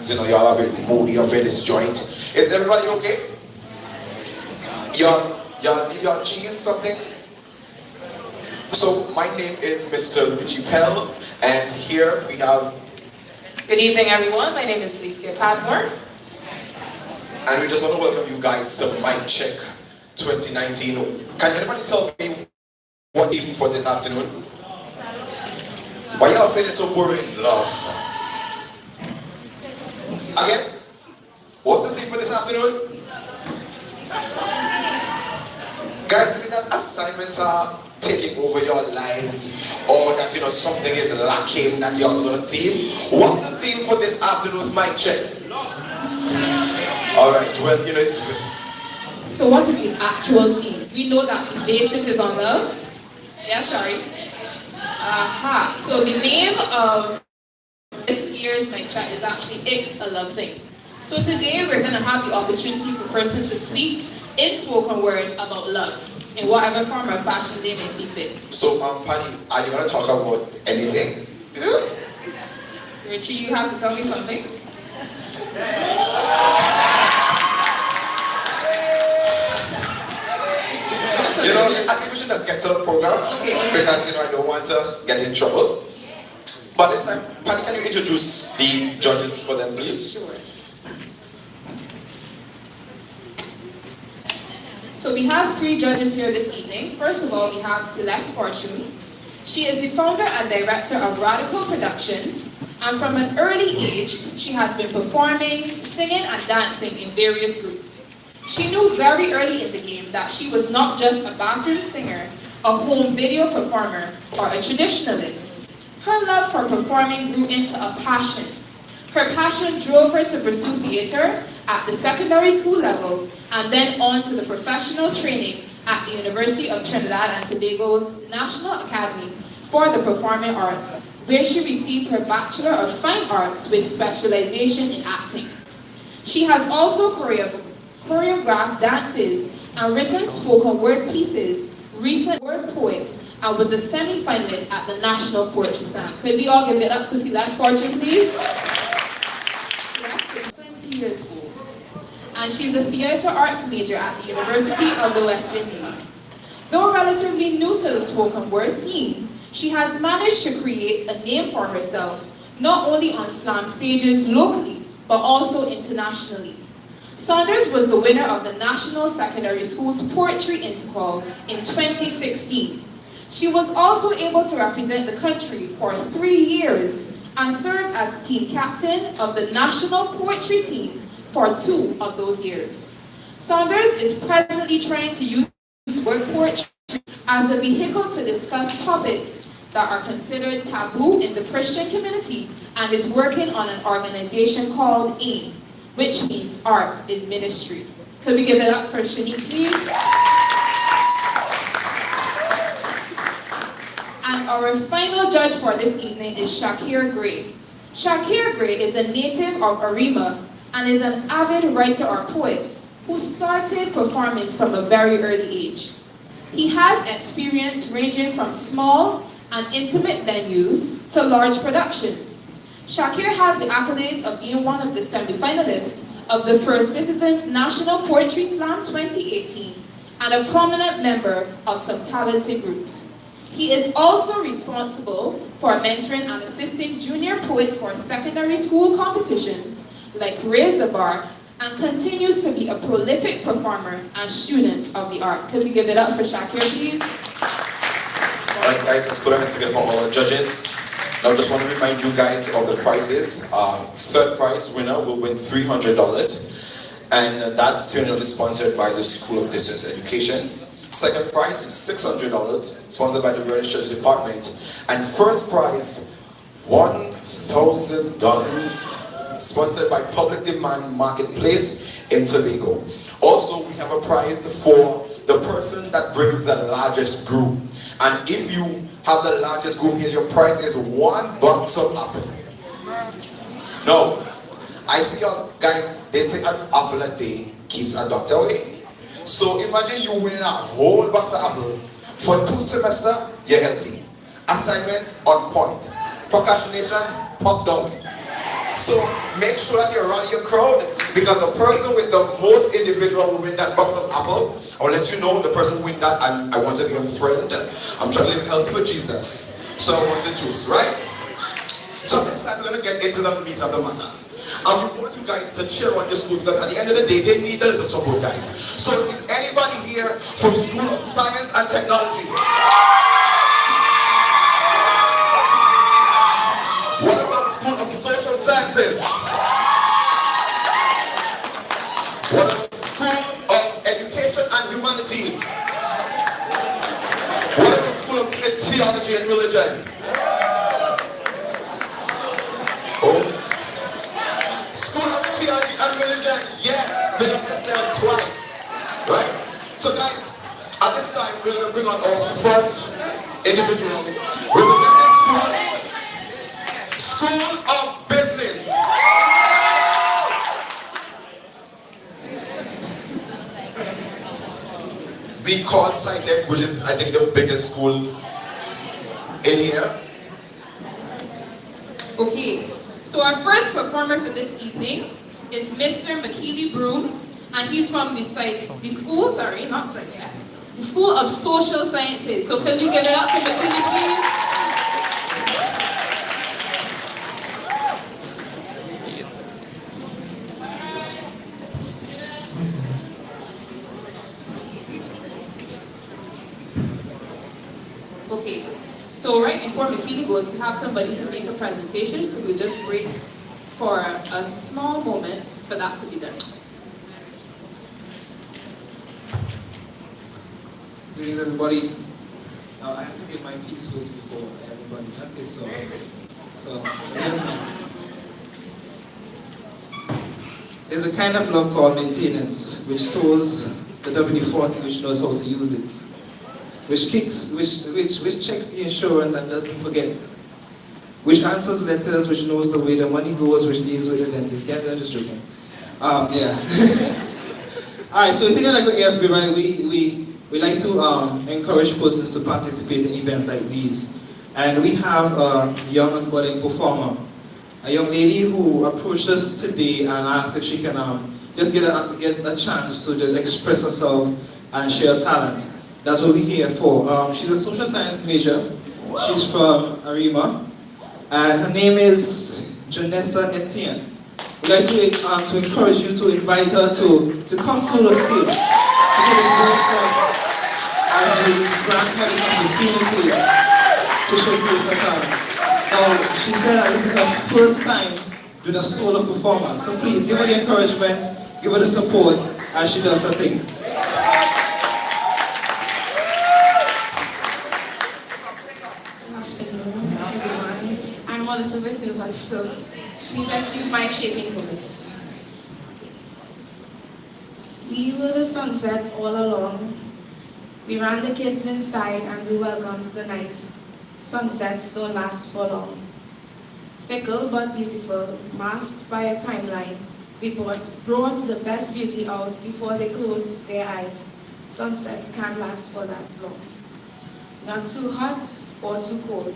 hands, y'all are a bit moody up in this joint. Is everybody okay? Y'all need your cheese something? So my name is Mr. Richie Pell, and here we have... Good evening, everyone. My name is Licia Padmore. And we just want to welcome you guys to Mic Check 2019. Can anybody tell me what theme for this afternoon? Why y'all saying it's so boring? Love. Again? What's the theme for this afternoon? Guys, do you think that assignments are taking over your lives, or that something is lacking that you're going to theme? What's the theme for this afternoon's Mic Check? Alright, well, it's... So what is the actual theme? We know that the basis is on love. Yeah, Shari? Aha. So the name of this year's Mic Chat is actually It's a Love Thing. So today we're going to have the opportunity for persons to speak in spoken word about love, in whatever form or fashion they may see fit. So, Patty, are you going to talk about anything? Richie, you have to tell me something. I think we should just get to the program, okay. Because, I don't want to get in trouble. But this time, Patty, can you introduce the judges for them, please? Sure. So we have 3 judges here this evening. First of all, we have Celeste Fortune. She is the founder and director of Radical Productions, and from an early age, she has been performing, singing, and dancing in various groups. She knew very early in the game that she was not just a bathroom singer, a home video performer, or a traditionalist. Her love for performing grew into a passion. Her passion drove her to pursue theater at the secondary school level, and then on to the professional training at the University of Trinidad and Tobago's National Academy for the Performing Arts, where she received her Bachelor of Fine Arts with specialization in acting. She has also choreographed dances and written spoken word pieces, recent word poet, and was a semi-finalist at the National Poetry Slam. Could we all give it up for Celeste Fortune, please? Celeste is 20 years old, and she's a theater arts major at the University of the West Indies. Though relatively new to the spoken word scene, she has managed to create a name for herself, not only on slam stages locally, but also internationally. Saunders was the winner of the National Secondary School's Poetry Intercall in 2016. She was also able to represent the country for 3 years and served as team captain of the national poetry team for 2 of those years. Saunders is presently trying to use word poetry as a vehicle to discuss topics that are considered taboo in the Christian community, and is working on an organization called AIM, which means Art is Ministry. Could we give it up for Shanique, please? And our final judge for this evening is Shakir Gray. Shakir Gray is a native of Arima and is an avid writer or poet who started performing from a very early age. He has experience ranging from small and intimate venues to large productions. Shakir has the accolades of being one of the semi-finalists of the First Citizens National Poetry Slam 2018 and a prominent member of some talented groups. He is also responsible for mentoring and assisting junior poets for secondary school competitions like Raise the Bar, and continues to be a prolific performer and student of the art. Could we give it up for Shakir, please? Alright guys, let's put our hands together for all our judges. Now I just want to remind you guys of the prizes. Third prize winner will win $300, and that $300 is sponsored by the School of Distance Education. Second prize is $600, sponsored by the Registration Department. And first prize, $1,000. Sponsored by Public Demand Marketplace in Tobago. Also, we have a prize for the person that brings the largest group. And if you have the largest group here, your prize is $1 of apple. No, I see you guys, they say an apple a day keeps a doctor away. So imagine you winning a whole box of apple for 2 semesters, you're healthy. Assignments on point. Procrastinations, pop down. So make sure that you rally your crowd, because the person with the most individual will win that box of apple. I'll let you know the person who win that, and I want to be a friend. I'm trying to live healthy for Jesus, so I want to choose, right? So this time we're going to get into the meat of the matter. And we want you guys to cheer on your school, because at the end of the day, they need a little support, guys. So is anybody here from School of Science and Technology? What about School of Social Sciences? What about School of Education and Humanities? What about School of Theology and Religion? Oh. School of Theology and Religion, yes, they have myself twice, right? So guys, at this time, we're going to bring on our first individual representing School of Business. We call SciTech, which is, I think, the biggest school in here. Okay, so our first performer for this evening is Mr. McKeely Brooms, and he's from the School of Social Sciences. So can we give it up for McKeely, please? Okay, so right before McKeely goes, we have somebody to make a presentation, so we'll just break for a small moment for that to be done. Greetings, everybody. I have to give my piece first before everybody. Okay, so here's there's a kind of love called maintenance, which stores the WD-40, which knows how to use it, which checks the insurance and doesn't forget, which answers letters, which knows the way the money goes, which deals with the dentist. Guys, I'm just joking. Yeah. All right. So the thing like with ASB, right? We like to encourage persons to participate in events like these, and we have a young and budding performer, a young lady who approached us today and asked if she can just get a chance to just express herself and share talent. That's what we're here for. She's a social science major. She's from Arima, and her name is Janessa Etienne. We'd like to encourage you to invite her to come to the stage as we grant her the opportunity to showcase her talent. Now, she said that this is her first time doing a solo performance, so please give her the encouragement, give her the support as she does her thing. I'm a little bit nervous, so please excuse my shaking voice. We were the sunset all along. We ran the kids inside and we welcomed the night. Sunsets don't last for long. Fickle but beautiful, masked by a timeline, we brought the best beauty out before they closed their eyes. Sunsets can't last for that long. Not too hot or too cold.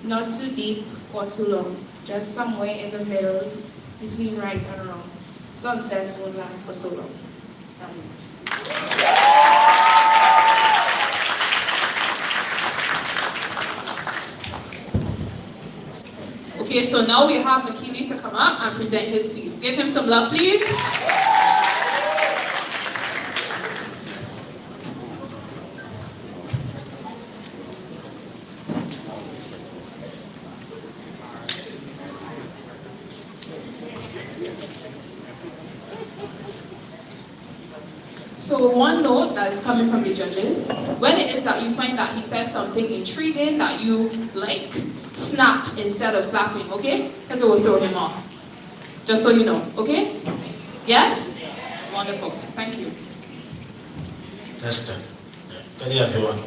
Not too deep or too long. Just somewhere in the middle between right and wrong. Sunsets won't last for so long. Okay, so now we have McKeely to come up and present his piece. Give him some love, please. So one note that is coming from the judges, when it is that you find that he says something intriguing that you like, snap instead of clapping, okay? Because it will throw him off. Just so you know, okay? Yes? Wonderful. Thank you. Testing. Good day, everyone.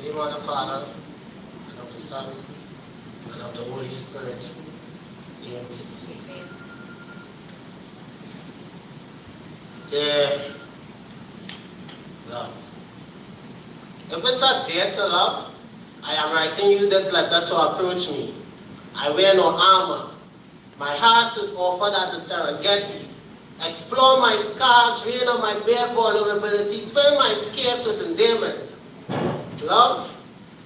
In the name of the Father, and of the Son, and of the Holy Spirit. Amen. Dear love. If it's a dare to love, I am writing you this letter to approach me. I wear no armor. My heart is offered as a Serengeti. Explore my scars, rain on my bare vulnerability, fill my scares with endearment. Love,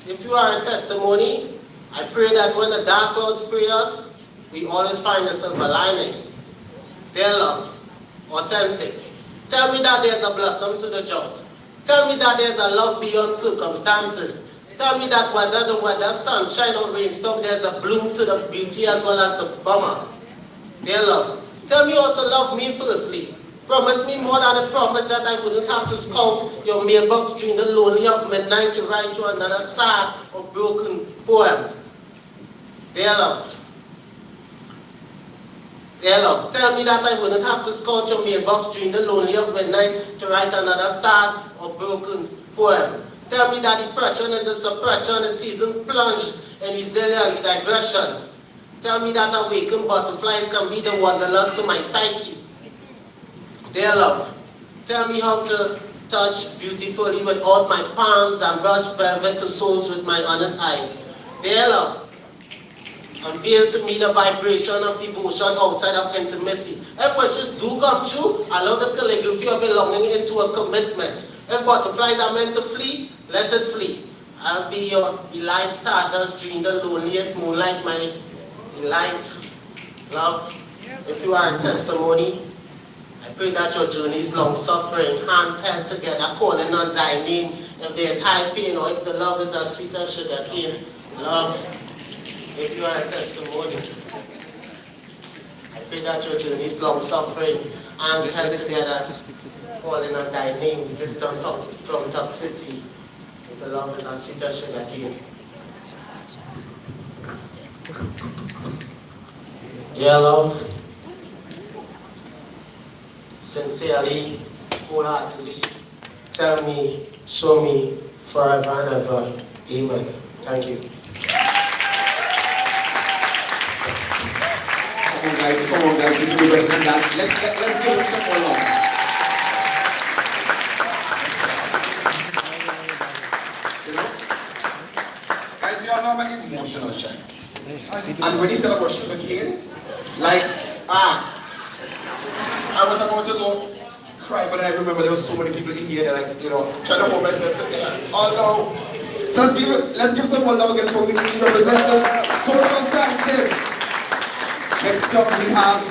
if you are a testimony, I pray that when the dark clouds spray us, we always find a silver lining. Dear love, authentic. Tell me that there's a blossom to the drought. Tell me that there's a love beyond circumstances. Tell me that whether the weather, sunshine or rainstorm, there's a bloom to the beauty as well as the bummer. Dear love, tell me how to love me firstly. Promise me more than a promise that I wouldn't have to scout your mailbox during the lonely of midnight to write you another sad or broken poem. Dear love, tell me that I wouldn't have to scout your mailbox during the lonely of midnight to write another sad or broken poem. Tell me that depression is a suppression, a season plunged in resilience, digression. Tell me that awakened butterflies can be the wanderlust to my psyche. Dear love, tell me how to touch beautifully without my palms and brush velvet to souls with my honest eyes. Dear love, unveil to me the vibration of devotion outside of intimacy. If wishes do come true, allow the calligraphy of belonging into a commitment. If butterflies are meant to flee, let it flee. I'll be your Eli Stardust during the loneliest moonlight, my delight. Love, if you are a testimony, I pray that your journey is long-suffering, hands held together, calling on thy name. If there is high pain or if the love is as sweet as sugar cane, love, if you are a testimony, I pray that your journey is long-suffering, hands held together, calling on thy name, distant from Duck City. If the love is as sweet as sugar cane. Dear love, sincerely, wholeheartedly, tell me, show me, forever and ever. Amen. Thank you. Come on guys, you can do better than that. Let's give him some more love. You know? Guys, you all know I'm an emotional check. And when he said about sugar cane, like, I was about to go cry, but I remember there were so many people in here that, like, you know, trying to hold myself together. Oh no. So let's give some more love again for me representing social sciences. Next up we have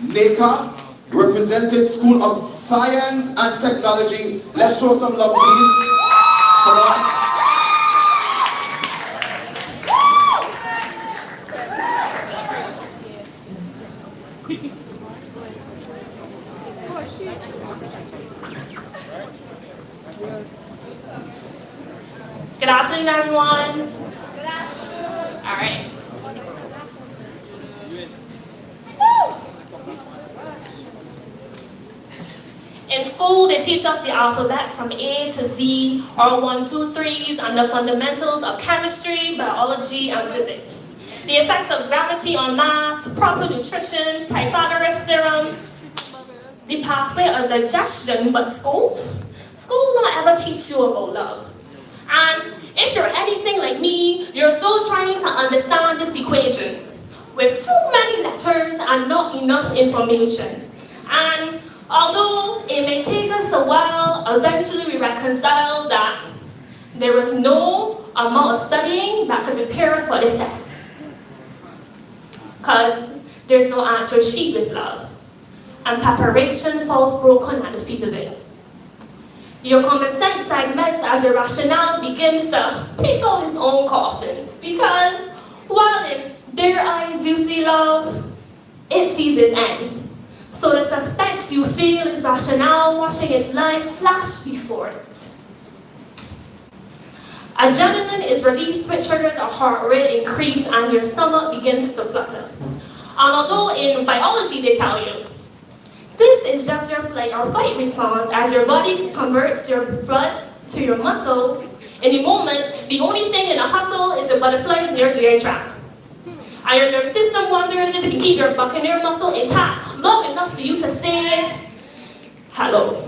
NACA, representing School of Science and Technology. Let's show some love, please. Come on. Good afternoon, everyone. Good afternoon. All right. In school, they teach us the alphabet from A to Z, or 1, 2, 3s, and the fundamentals of chemistry, biology, and physics. The effects of gravity on mass, proper nutrition, Pythagoras theorem, the pathway of digestion, but school don't ever teach you about love. And if you're anything like me, you're still trying to understand this equation with too many letters and not enough information. And although it may take us a while, eventually we reconcile that there is no amount of studying that could prepare us for this test. Because there's no answer sheet with love. And preparation falls broken at the feet of it. Your common sense segments as your rationale begins to pick out its own coffins. Because while in their eyes you see love, it sees its end. So the suspense you feel is rationale watching its life flash before it. Adrenaline is released, which triggers a heart rate increase and your stomach begins to flutter. And although in biology they tell you, this is just your flight or fight response as your body converts your blood to your muscles. In the moment, the only thing in a hustle is the butterflies near GI tract. And your nervous system wonders if it can keep your buccaneer muscle intact long enough for you to say, Hello.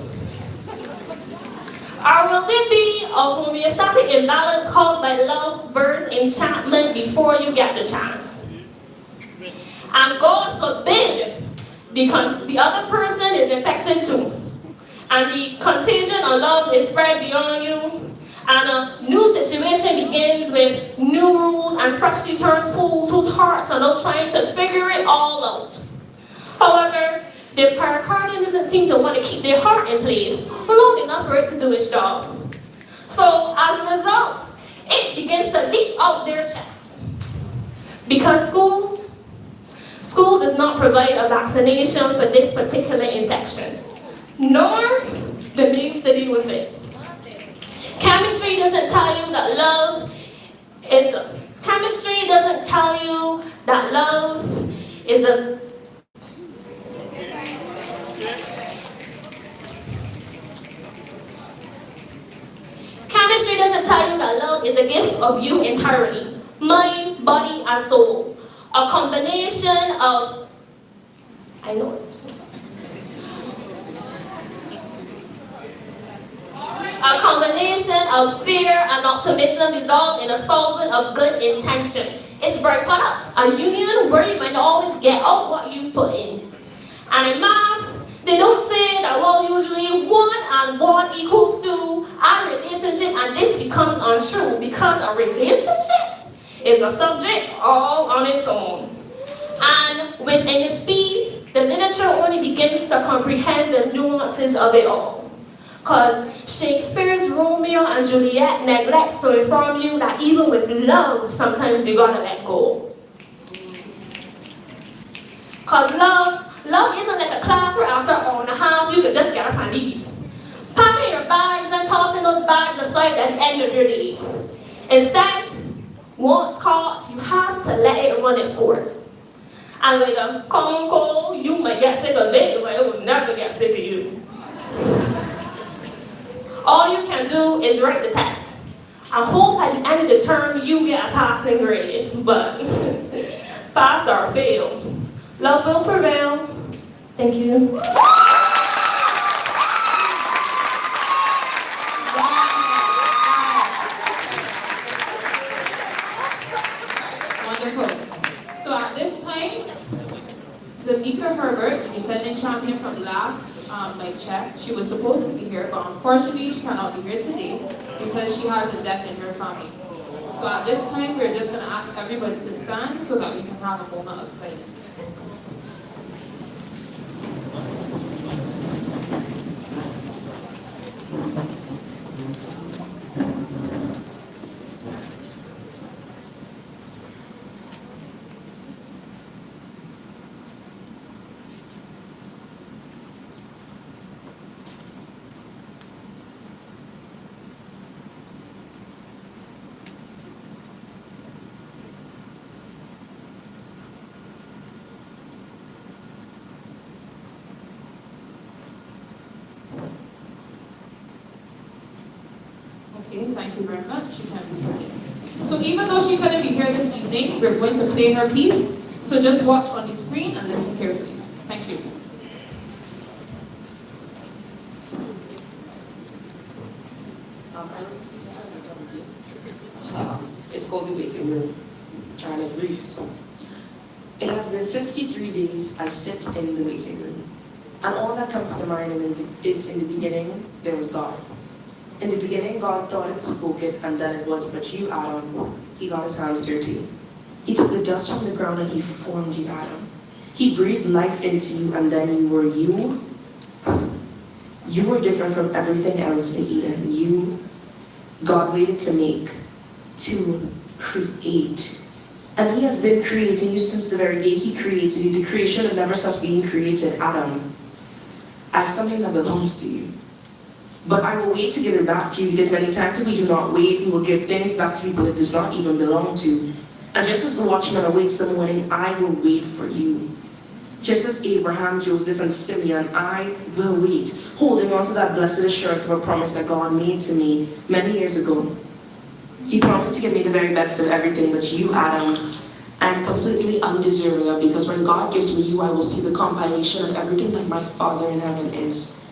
Or will it be a homeostatic imbalance caused by love versus enchantment before you get the chance? And God forbid the other person is infected too. And the contagion of love is spread beyond you. And a new situation begins with new rules and freshly turned fools whose hearts are now trying to figure it all out. However, their pericardium doesn't seem to want to keep their heart in place long enough for it to do its job. So, as a result, it begins to leak out their chests. Because school does not provide a vaccination for this particular infection, nor the means to deal with it. Chemistry doesn't tell you that love is a... Chemistry doesn't tell you that love is a... Chemistry doesn't tell you that love is a gift of you entirely. Mind, body, and soul. A combination of... I know it. A combination of fear and optimism dissolved in a solvent of good intention. It's very product. A union where you might always get out what you put in. And in math, they don't say that, well, usually 1 and 1 equals 2, a relationship, and this becomes untrue because a relationship is a subject all on its own. And with ASB, the literature only begins to comprehend the nuances of it all. Because Shakespeare's Romeo and Juliet neglects to inform you that even with love, sometimes you gotta let go. Because love isn't like a class where after an hour and a half, you could just get up and leave. Packing your bags and tossing those bags aside at the end of your day. Instead, once caught, you have to let it run its course. And with a common cold, you might get sick of it, but it will never get sick of you. All you can do is write the test. I hope at the end of the term you get a passing grade, but pass or fail, love will prevail. Thank you. Wonderful. So at this time, Tamika Herbert, the defending champion from last mic check, she was supposed to be here, but unfortunately she cannot be here today because she has a death in her family. So at this time, we're just going to ask everybody to stand so that we can have a moment of silence. Okay, thank you very much. You can be seated. So even though she couldn't be here this evening, we're going to play her piece. So just watch on the screen and listen carefully. Thank you. It's called The Waiting Room, and it reads, it has been 53 days I sit in the waiting room, and all that comes to mind is in the beginning, there was God. In the beginning, God thought it spoke it, and then it was, but you, Adam, he got his hands dirty. He took the dust from the ground and he formed you, Adam. He breathed life into you, and then you were you. You were different from everything else in Eden. You, God waited to make, to create. And he has been creating you since the very day he created you. The creation that never stopped being created, Adam. I have something that belongs to you. But I will wait to give it back to you, because many times if we do not wait, we will give things back to people it does not even belong to. And just as the watchman awaits the morning, I will wait for you. Just as Abraham, Joseph, and Simeon, I will wait, holding on to that blessed assurance of a promise that God made to me many years ago. He promised to give me the very best of everything, but you, Adam, I am completely undeserving of, because when God gives me you, I will see the compilation of everything that my Father in heaven is.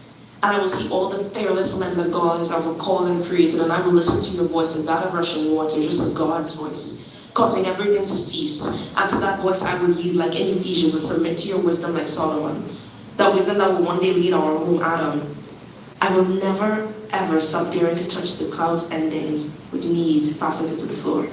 And I will see all the fearless men that God has ever called and created, and I will listen to your voice as that of rushing water, just as God's voice, causing everything to cease. And to that voice I will yield like in Ephesians and submit to your wisdom like Solomon. That wisdom that will one day lead our home Adam. I will never ever stop daring to touch the cloud's endings with knees fastened into the floor.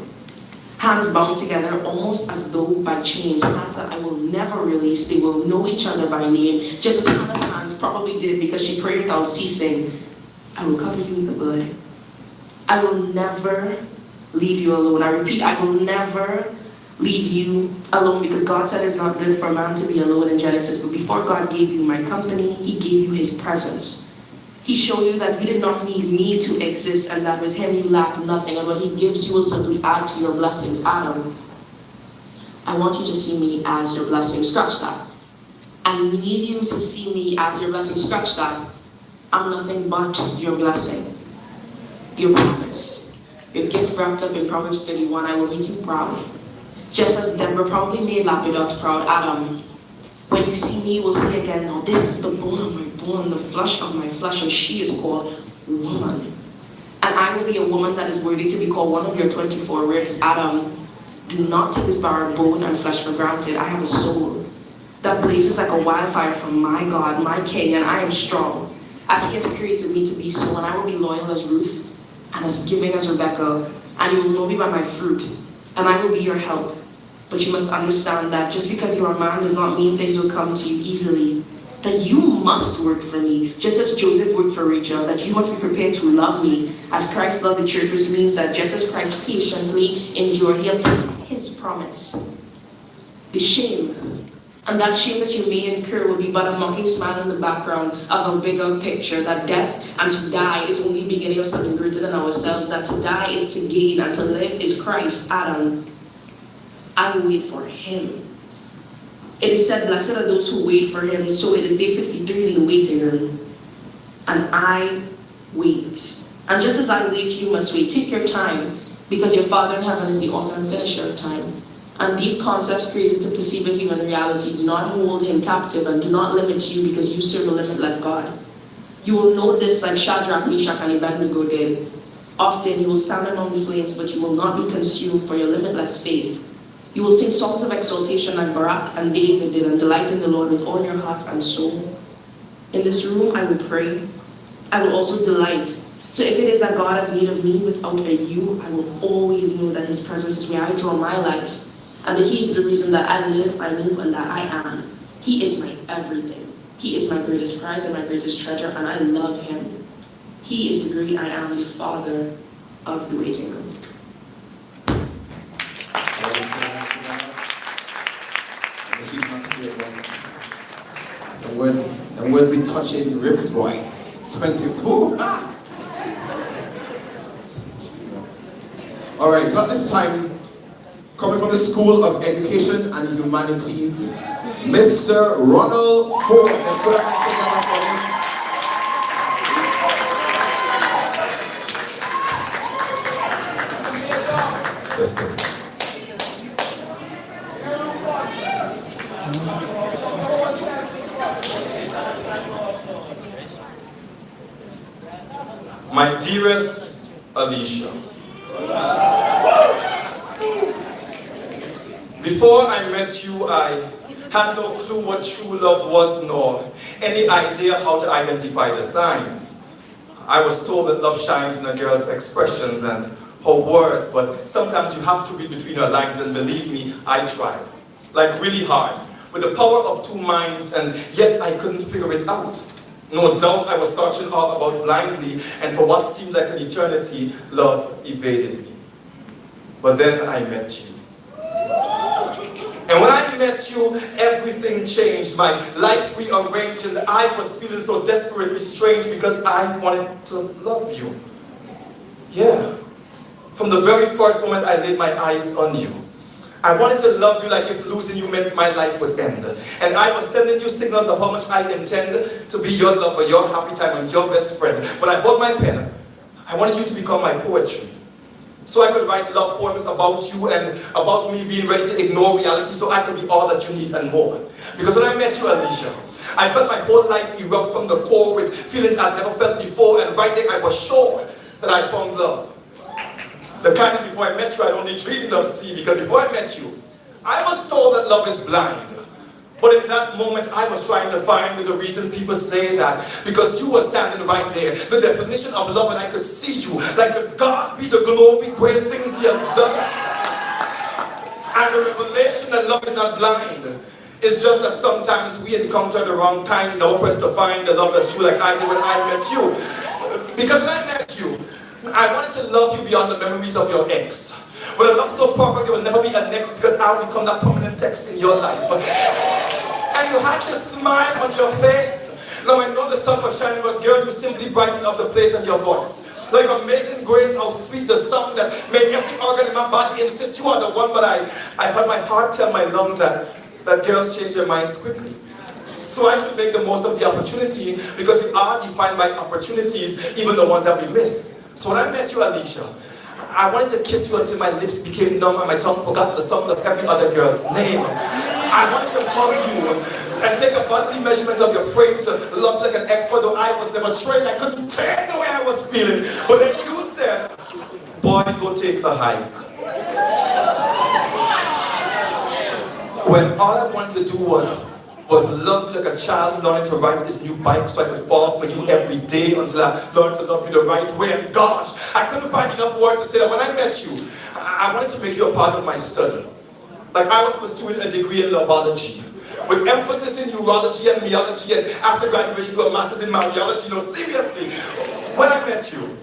Hands bound together almost as though by chains, hands that I will never release. They will know each other by name, just as Hannah's hands probably did because she prayed without ceasing. I will cover you with the blood. I will never leave you alone. I repeat, I will never leave you alone, because God said it's not good for man to be alone in Genesis. But before God gave you my company, He gave you His presence. He showed you that you did not need me to exist, and that with Him you lack nothing. And what He gives you will simply add to your blessings. Adam, I want you to see me as your blessing. Scratch that. I need you to see me as your blessing. Scratch that. I'm nothing but your blessing. Your promise. Your gift wrapped up in Proverbs 31. I will make you proud. Just as Deborah probably made Lapidoth proud. Adam, when you see me, you will see again, now this is the bone of my bone, the flesh of my flesh, and she is called woman. And I will be a woman that is worthy to be called one of your 24 ribs. Adam, do not take this barren bone and flesh for granted. I have a soul that blazes like a wildfire from my God, my King, and I am strong, as He has created me to be so, and I will be loyal as Ruth, and as giving as Rebecca, and you will know me by my fruit, and I will be your help. But you must understand that just because you're a man does not mean things will come to you easily. That you must work for me, just as Joseph worked for Rachel. That you must be prepared to love me as Christ loved the church, which means that just as Christ patiently endured, He obtained His promise. The shame, and that shame that you may incur will be but a mocking smile in the background of a bigger picture. That death and to die is only the beginning of something greater than ourselves. That to die is to gain, and to live is Christ. Adam, I will wait for Him. It is said, blessed are those who wait for Him. So it is day 53 in the waiting room. And I wait. And just as I wait, you must wait. Take your time, because your Father in heaven is the author and finisher of time. And these concepts created to perceive a human reality do not hold Him captive and do not limit you, because you serve a limitless God. You will know this like Shadrach, Meshach, and Abednego did. Often you will stand among the flames, but you will not be consumed for your limitless faith. You will sing songs of exaltation like Barak and David did, and delight in the Lord with all your heart and soul. In this room I will pray. I will also delight. So if it is that God has need of me without a you, I will always know that His presence is where I draw my life, and that He is the reason that I live, I move, and that I am. He is my everything. He is my greatest prize and my greatest treasure, and I love Him. He is the great I am, the Father of the waiting room. And was we touching ribs, boy? 22. All right, so at this time, coming from the School of Education and Humanities, Mr. Ronald Ford. Let's put our hands together for him. Testing. My dearest Alicia, before I met you, I had no clue what true love was, nor any idea how to identify the signs. I was told that love shines in a girl's expressions and her words, but sometimes you have to read between her lines, and believe me, I tried, like really hard, with the power of two minds, and yet I couldn't figure it out. No doubt I was searching all about blindly, and for what seemed like an eternity, love evaded me. But then I met you. And when I met you, everything changed. My life rearranged, and I was feeling so desperately strange because I wanted to love you. Yeah. From the very first moment I laid my eyes on you, I wanted to love you like if losing you meant my life would end. And I was sending you signals of how much I intend to be your lover, your happy time, and your best friend. When I bought my pen, I wanted you to become my poetry. So I could write love poems about you and about me being ready to ignore reality, so I could be all that you need and more. Because when I met you, Alicia, I felt my whole life erupt from the core with feelings I'd never felt before, and right there I was sure that I found love. The kind of before I met you, I'd only dreamed of seeing, because before I met you, I was told that love is blind. But in that moment, I was trying to find the reason people say that, because you were standing right there, the definition of love, and I could see you. Like, to God be the glory, great things He has done. And the revelation that love is not blind. It's just that sometimes we encounter the wrong kind in our quest to find the love that's true, like I did when I met you. Because when I met you, I wanted to love you beyond the memories of your ex. But a love so perfect, there will never be a next, because I will become that permanent text in your life. And you had this smile on your face. Now I know the sun was shining, but girl, you simply brightened up the place and your voice. Like Amazing Grace, how sweet the song that made every organ in my body insist you are the one. But I had my heart tell my lungs that girls change their minds quickly. So I should make the most of the opportunity, because we are defined by opportunities, even the ones that we miss. So when I met you, Alicia, I wanted to kiss you until my lips became numb and my tongue forgot the sound of every other girl's name. I wanted to hug you and take a bodily measurement of your frame to love like an expert, though I was never trained. I couldn't take the way I was feeling. But then you said, boy, go take a hike. When all I wanted to do was love like a child learning to ride this new bike so I could fall for you every day until I learned to love you the right way. And gosh, I couldn't find enough words to say that when I met you, I wanted to make you a part of my study. Like I was pursuing a degree in loveology, with emphasis in urology and meology, and after graduation, got a master's in mariology. No, seriously, when I met you,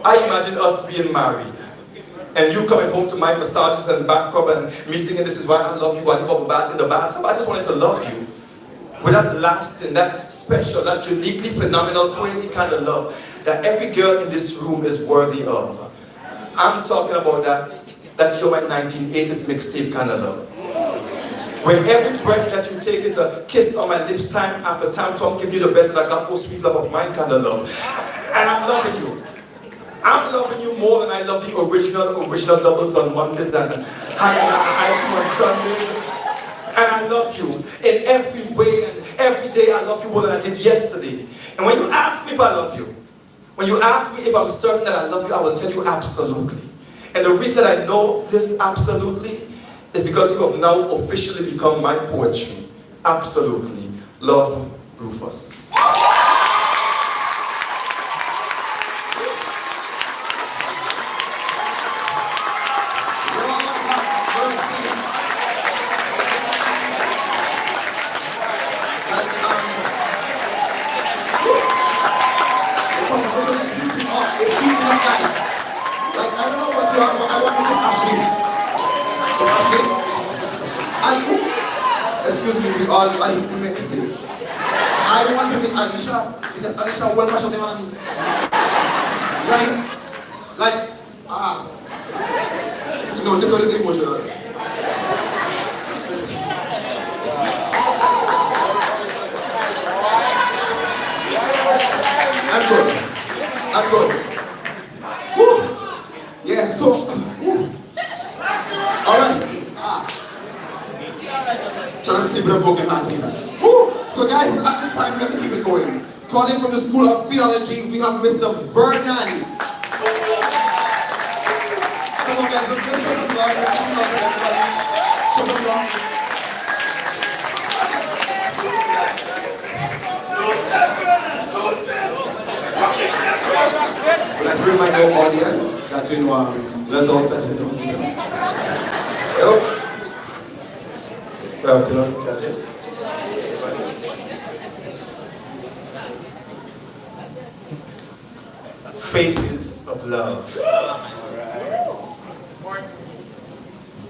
I imagined us being married. And you coming home to my massages and back rub and me singing "This Is Why I Love You" while you bubble bath in the bathtub. I just wanted to love you. With that lasting, that special, that uniquely phenomenal, crazy kind of love that every girl in this room is worthy of. I'm talking about that You're My 1980s mixtape kind of love. Where every breath that you take is a kiss on my lips time after time, so I'm giving you the best that I got, oh sweet love of mine kind of love. And I'm loving you. I'm loving you more than I love the original doubles on Mondays and hanging out high school on Sundays. And I love you in every way, and every day I love you more than I did yesterday. And when you ask me if I love you, when you ask me if I'm certain that I love you, I will tell you absolutely. And the reason that I know this absolutely is because you have now officially become my poetry. Absolutely. Love, Rufus. Excuse me, we make mistakes. I want to meet Alicia, because Alicia won't mash up the man. No, this one is emotional. I'm good. Woo. Yeah, so, all right. Trying to sleep with a broken heart here. Woo! So guys, at this time we have to keep it going. Calling from the School of Theology, we have Mr. Vernon. Come on guys, let's show some love. Let's show some love for everybody. Show some love. Let's remind our audience that you know, let's all set it down. Hello. Good afternoon, judges. Faces of love.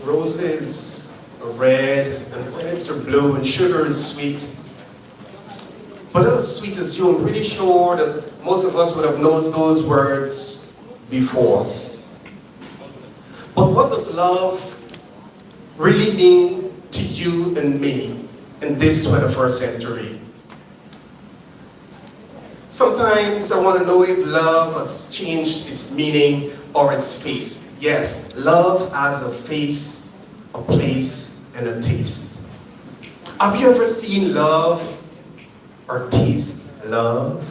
Roses are red, and violets are blue, and sugar is sweet. But not as sweet as you. I'm pretty sure that most of us would have known those words before. But what does love really mean to you and me in this 21st century? Sometimes I want to know if love has changed its meaning or its face. Yes, love has a face, a place, and a taste. Have you ever seen love or taste love?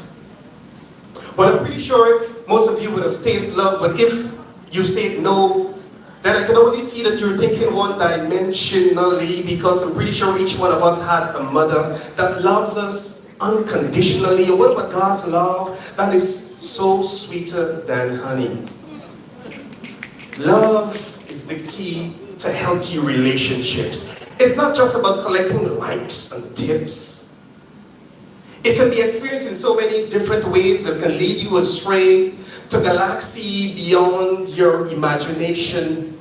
Well, I'm pretty sure most of you would have tasted love, but if you say no, then I can only see that you're thinking one-dimensionally, because I'm pretty sure each one of us has a mother that loves us unconditionally. And what about God's love? That is so sweeter than honey. Love is the key to healthy relationships. It's not just about collecting likes and tips. It can be experienced in so many different ways that can lead you astray to galaxy beyond your imagination,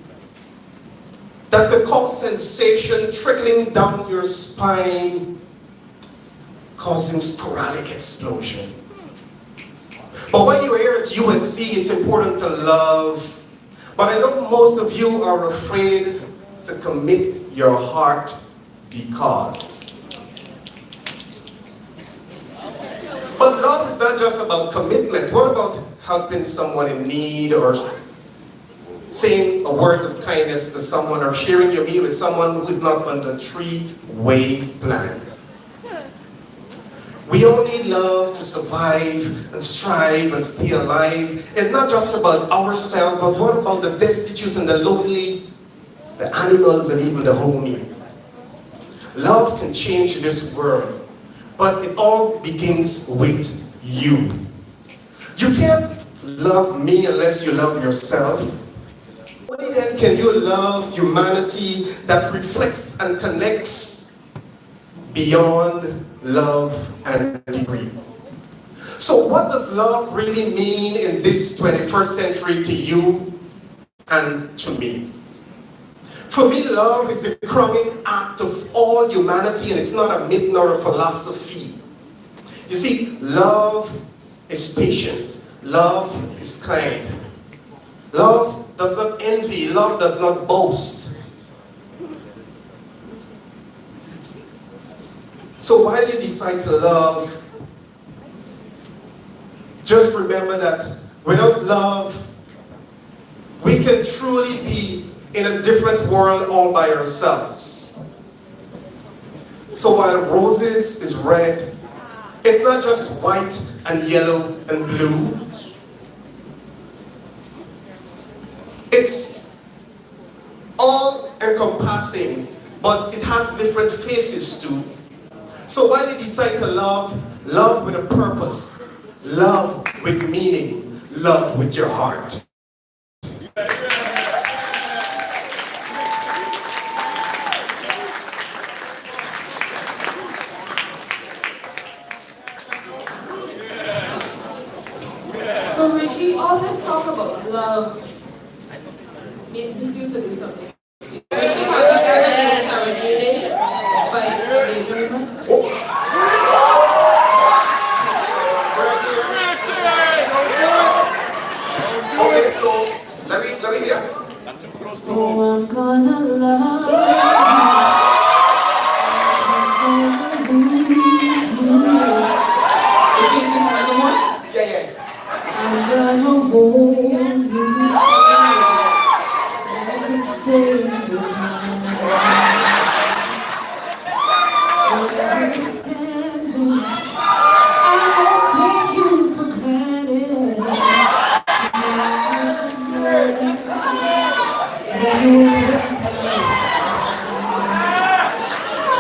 that could cause sensation trickling down your spine, causing sporadic explosion. But when you're here at USC, it's important to love. But I know most of you are afraid to commit your heart because. But love is not just about commitment. What about helping someone in need, or saying a word of kindness to someone, or sharing your meal with someone who is not on the 3-way plan? We all need love to survive and strive and stay alive. It's not just about ourselves, but what about the destitute and the lonely, the animals and even the homie? Love can change this world, but it all begins with you. You can't love me unless you love yourself. Only then can you love humanity that reflects and connects beyond love and degree. So what does love really mean in this 21st century to you and to me? For me, love is the crowning act of all humanity, and it's not a myth nor a philosophy. You see, love is patient. Love is kind. Love does not envy. Love does not boast. So while you decide to love, just remember that without love, we can truly be in a different world all by ourselves. So while roses is red, it's not just white and yellow and blue. It's all encompassing, but it has different faces too. So while you decide to love, love with a purpose, love with meaning, love with your heart. So Richie, all this talk about love makes me feel to do something. Richie, have you ever been serenaded by a major woman? Okay, so let me hear. So I'm gonna love you. Richie, you have another one? Yeah. I'm gonna hold you. I can say goodbye. Understanding, I won't take you for granted.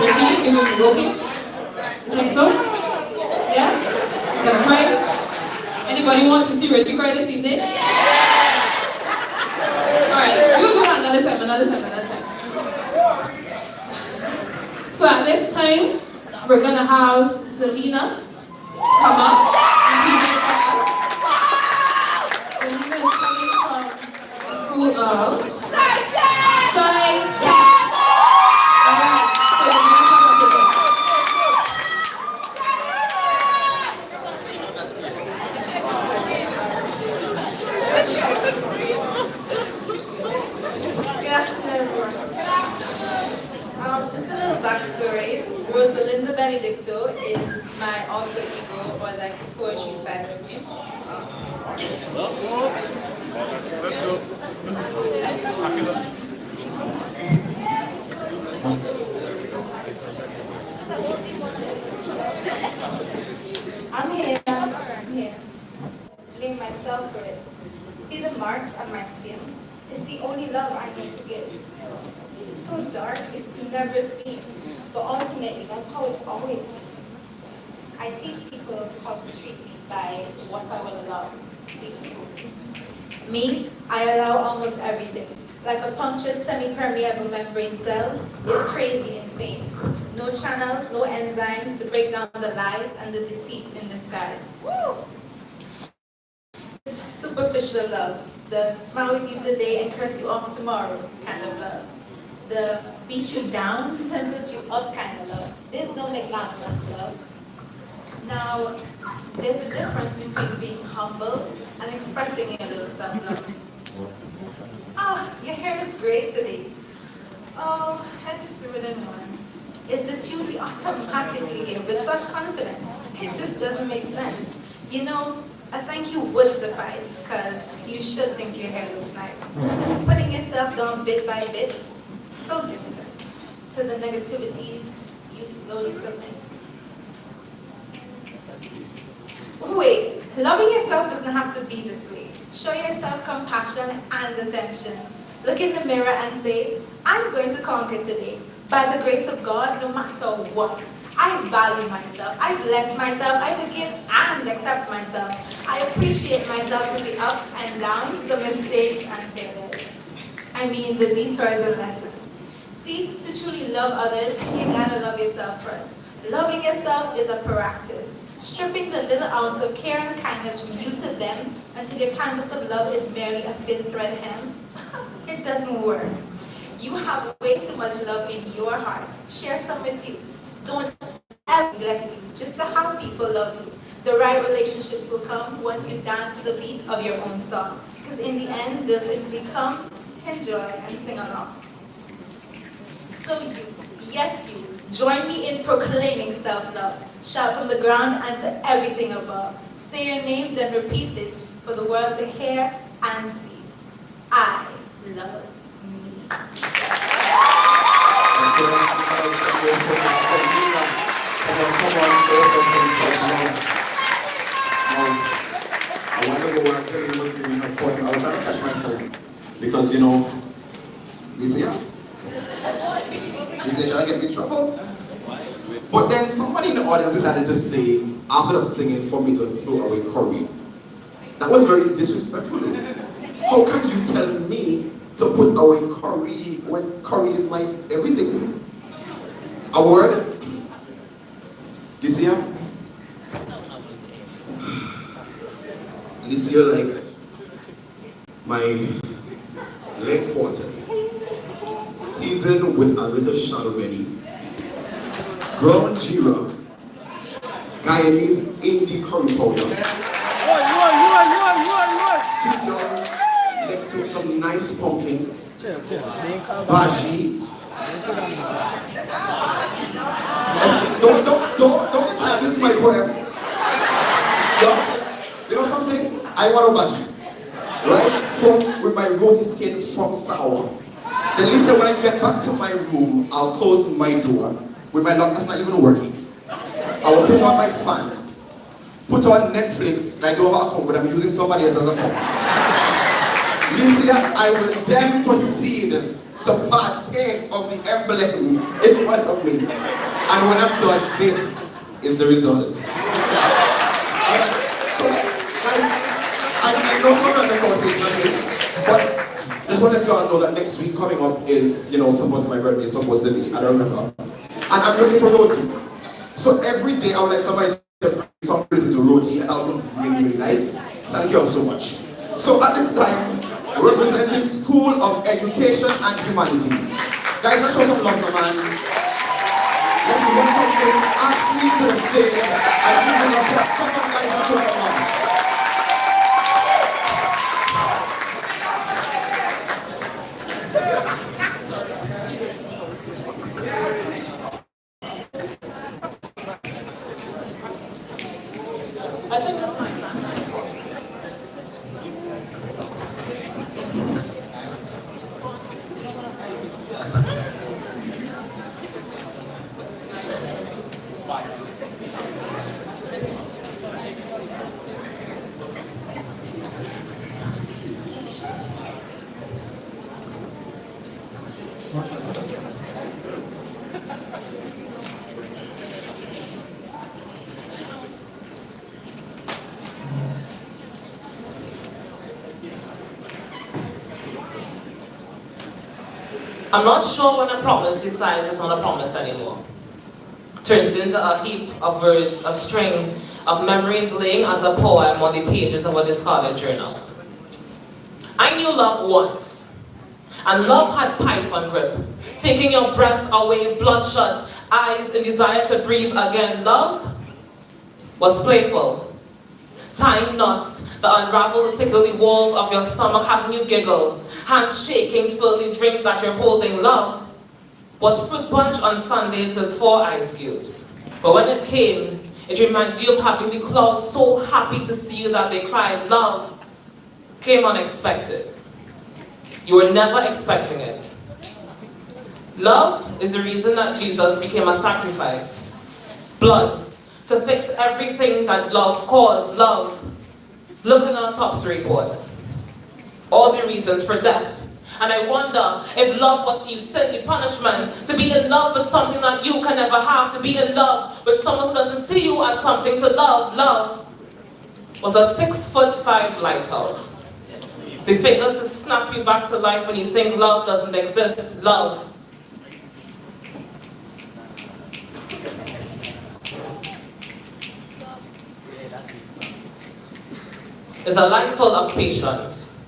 Richie, you want to go here? You think so? Yeah? Gonna cry? Anybody wants to see Richie cry this evening? Alright, we'll do that another time. So at this time, we're gonna have Delina come up and present for us. Delina is coming from the school of Science Tech. Alright, so Delina come up with us. Good afternoon, everyone. Just a little backstory. Rosalinda Benedicto is my alter ego, or like the poetry side of me. Let's go. I'm here. Blame myself for it. See the marks on my skin? It's the only love I know to give. It's so dark, it's never seen. But ultimately, that's how it's always been. I teach people how to treat me by what I will allow. Me, I allow almost everything. Like a punctured semi-permeable membrane cell is crazy insane. No channels, no enzymes to break down the lies and the deceits in disguise. Woo! It's superficial love. The smile with you today and curse you off tomorrow kind of love. The beat you down then build you up kind of love. There's no magnanimous love. Now, there's a difference between being humble and expressing your little self-love. Ah, your hair looks great today. Oh, I just threw it in one. It's the tune we automatically give with such confidence. It just doesn't make sense. You know, a thank you would suffice, because you should think your hair looks nice. Putting yourself down bit by bit, so distant. To the negativities, you slowly submit. Wait, loving yourself doesn't have to be this way. Show yourself compassion and attention. Look in the mirror and say, I'm going to conquer today. By the grace of God, no matter what. I value myself. I bless myself. I forgive and accept myself. I appreciate myself with the ups and downs, the mistakes and failures. I mean, the detours and lessons. See, to truly love others, you gotta love yourself first. Loving yourself is a practice. Stripping the little ounce of care and kindness from you to them until your canvas of love is merely a thin thread hem. It doesn't work. You have way too much love in your heart. Share some with you. Don't ever neglect you, just to have people love you. The right relationships will come once you dance to the beats of your own song. Because in the end, they'll simply come, enjoy, and sing along. So you, yes you, join me in proclaiming self-love. Shout from the ground and to everything above. Say your name, then repeat this for the world to hear and see. I love me. I want to go and tell you what's really important. I was trying to catch myself because, you know, Lisa, trying to get me in trouble. But then somebody in the audience decided to say, after the singing, for me to throw away curry. That was very disrespectful. How can you tell me to put away curry when curry is my everything? A word? Licia? Licia, like my leg quarters, seasoned with a little shadowberry, ground jeera, Guyanese indie curry powder. Sit down next to some nice pumpkin, bhaji. Don't this is my poem. You know something? I want a bhaji, right? From with my roti skin from sour. Then listen, when I get back to my room, I'll close my door with my lock that's not even working. I will put on my fan, put on Netflix, like over at home, but I'm using somebody else as a phone. Licia, I will then proceed to partake of the emblem in front of me. And when I'm done, this is the result. I know some of the conversation, but just want to let you all know that next week coming up is, you know, supposed my birthday, supposed to be, I don't remember. And I'm looking for roti. So every day I would like somebody to bring some to roti, and that'll be really, really nice. Thank you all so much. So at this time, representing School of Education and Humanities. Guys, let's show some love to man. Let's welcome this Ashley to the stage. And she's going to come on, guys, let's show some love. I'm not sure when a promise decides it's not a promise anymore. Turns into a heap of words, a string of memories laying as a poem on the pages of a discarded journal. I knew love once, and love had python grip, taking your breath away, bloodshot eyes in desire to breathe again. Love was playful, tying knots that unravel the tickly walls of your stomach, having you giggle, hands shaking, spill the drink that you're holding. Love was fruit punch on Sundays with 4 ice cubes. But when it came, it reminded you of having the clouds so happy to see you that they cried. Love came unexpected. You were never expecting it. Love is the reason that Jesus became a sacrifice. Blood to fix everything that love caused. Love. Look at our autopsy report. All the reasons for death. And I wonder if love was the silly punishment, to be in love with something that you can never have, to be in love with someone who doesn't see you as something to love. Love was a 6'5" lighthouse. The fingers to snap you back to life when you think love doesn't exist. Love is a life full of patience.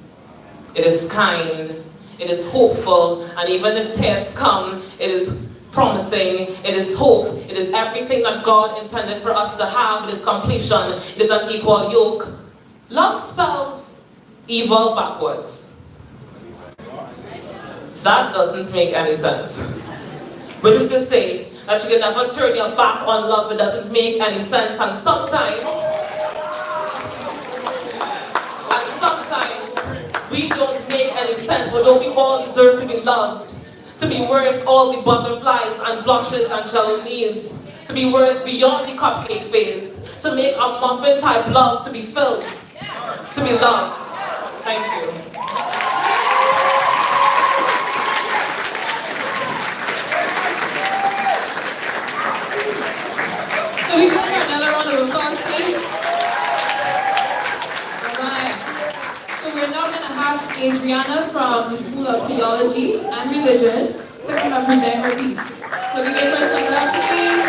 It is kind, it is hopeful, and even if tears come, it is promising, it is hope, it is everything that God intended for us to have. It is completion, it is an equal yoke. Love spells evil backwards. That doesn't make any sense. Which is to say that you can never turn your back on love. It doesn't make any sense, and sometimes we don't make any sense, but don't we all deserve to be loved? To be worth all the butterflies and blushes and jellies, to be worth beyond the cupcake phase, to make a muffin type love, to be filled, to be loved. Thank you. So we can have another round of applause, please. We're now going to have Adriana from the School of Theology and Religion to come and present her piece. So we give her some love, please.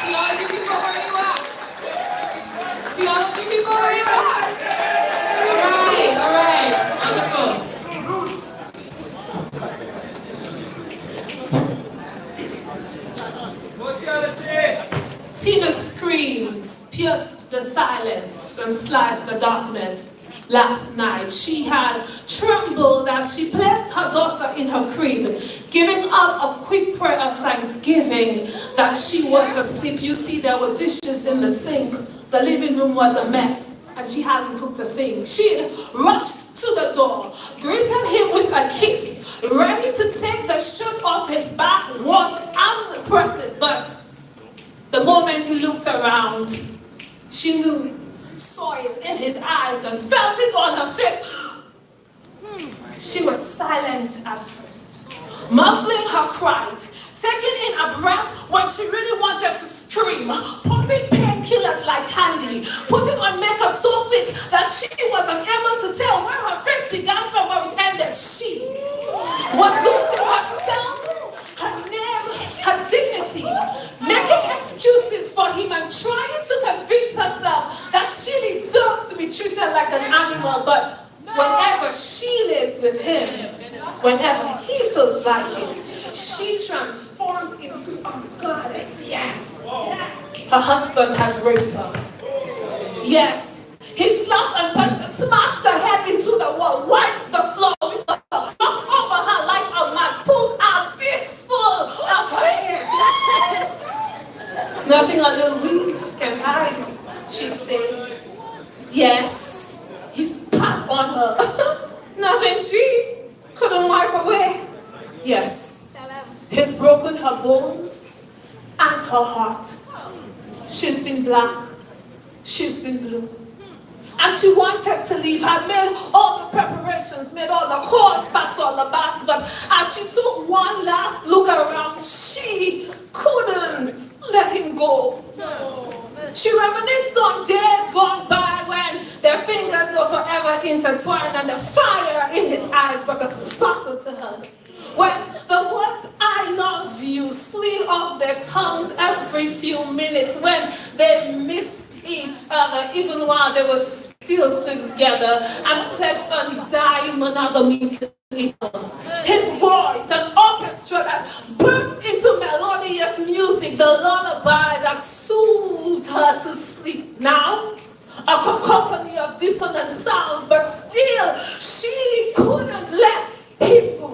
Theology people, where you at? Theology people, where you at? Theology people, where you at? All right. Wonderful. Tina screams, pierced the silence and sliced the darkness. Last night she had trembled as she placed her daughter in her crib, giving up a quick prayer of thanksgiving that she was asleep. You see, there were dishes in the sink. The living room was a mess, and she hadn't cooked a thing. She rushed to the door, greeted him with a kiss, ready to take the shirt off his back, wash and press it. But the moment he looked around, she knew, saw it in his eyes and felt it on her face. She was silent at first, muffling her cries, taking in a breath when she really wanted to scream, popping painkillers like candy, putting on makeup so thick that she was unable to tell where her face began from where it ended. She was losing herself, her name, her dignity, making excuses for him and trying to convince herself that she deserves to be treated like an animal. But whenever she lives with him, whenever he feels like it, she transforms into a goddess. Yes, her husband has raped her. Yes, he slapped and punched, smashed her head into the wall, wiped the floor with her, knocked over her like a man, pulled a fistful of her hair. Nothing a little weave can hide, she'd say. Yes, he spat on her. Nothing she couldn't wipe away. Yes, he's broken her bones and her heart. She's been black, she's been blue. And she wanted to leave, had made all the preparations, made all the calls back to all the bags, but as she took one last look around, she couldn't let him go. She reminisced on days gone by when their fingers were forever intertwined, and the fire in his eyes brought a sparkle to hers. When the words "I love you" slid off their tongues every few minutes, when they missed each other even while they were still together and pledged undying monogamy to each other. His voice, an orchestra that burst into melodious music, the lullaby that soothed her to sleep. Now, a cacophony of dissonant sounds, but still she couldn't let him go.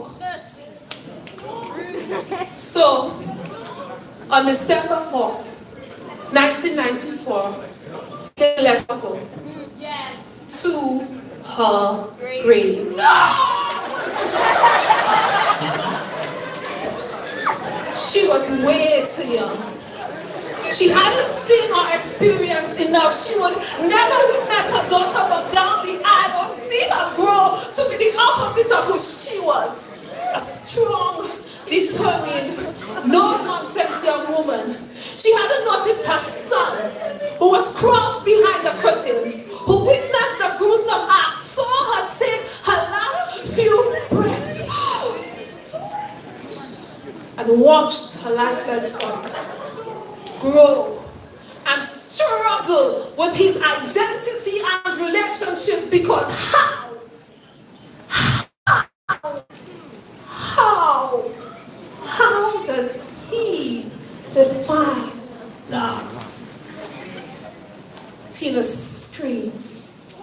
So, on December 4th, 1994, he let her go to her grave. She was way too young. She hadn't seen or experienced enough. She would never witness her daughter walk down the aisle or see her grow to be the opposite of who she was. A strong, determined, no-nonsense young woman. She hadn't noticed her son, who was crouched behind the curtains, who witnessed the gruesome act, saw her take her last few breaths, and watched her lifeless body grow and struggle with his identity and relationships, because how does he define love? Tina screams,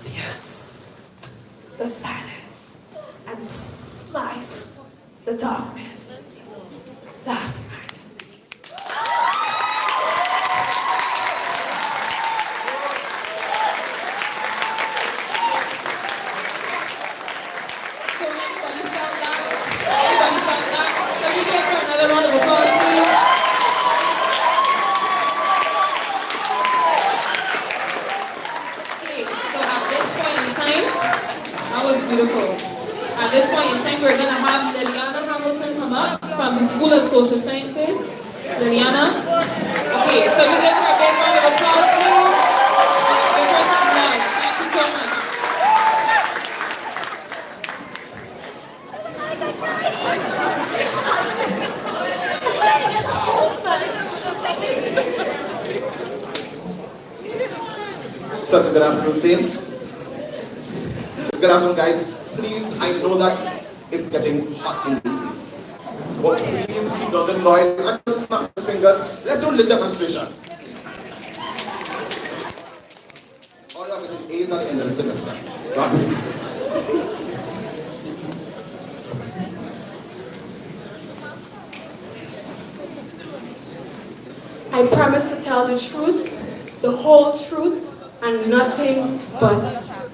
pierced the silence, and sliced the darkness last night. Beautiful. At this point in time, we're going to have Liliana Hamilton come up from the School of Social Sciences. Liliana. Okay, so we give her a big round of applause, please. Thank you so much. Pleasant good afternoon, Saints. Good afternoon, guys. Please, I know that it's getting hot in this place, but please keep down the noise and just snap the fingers. Let's do a little demonstration. All y'all getting A's at the end of the semester. I promise to tell the truth, the whole truth, and nothing but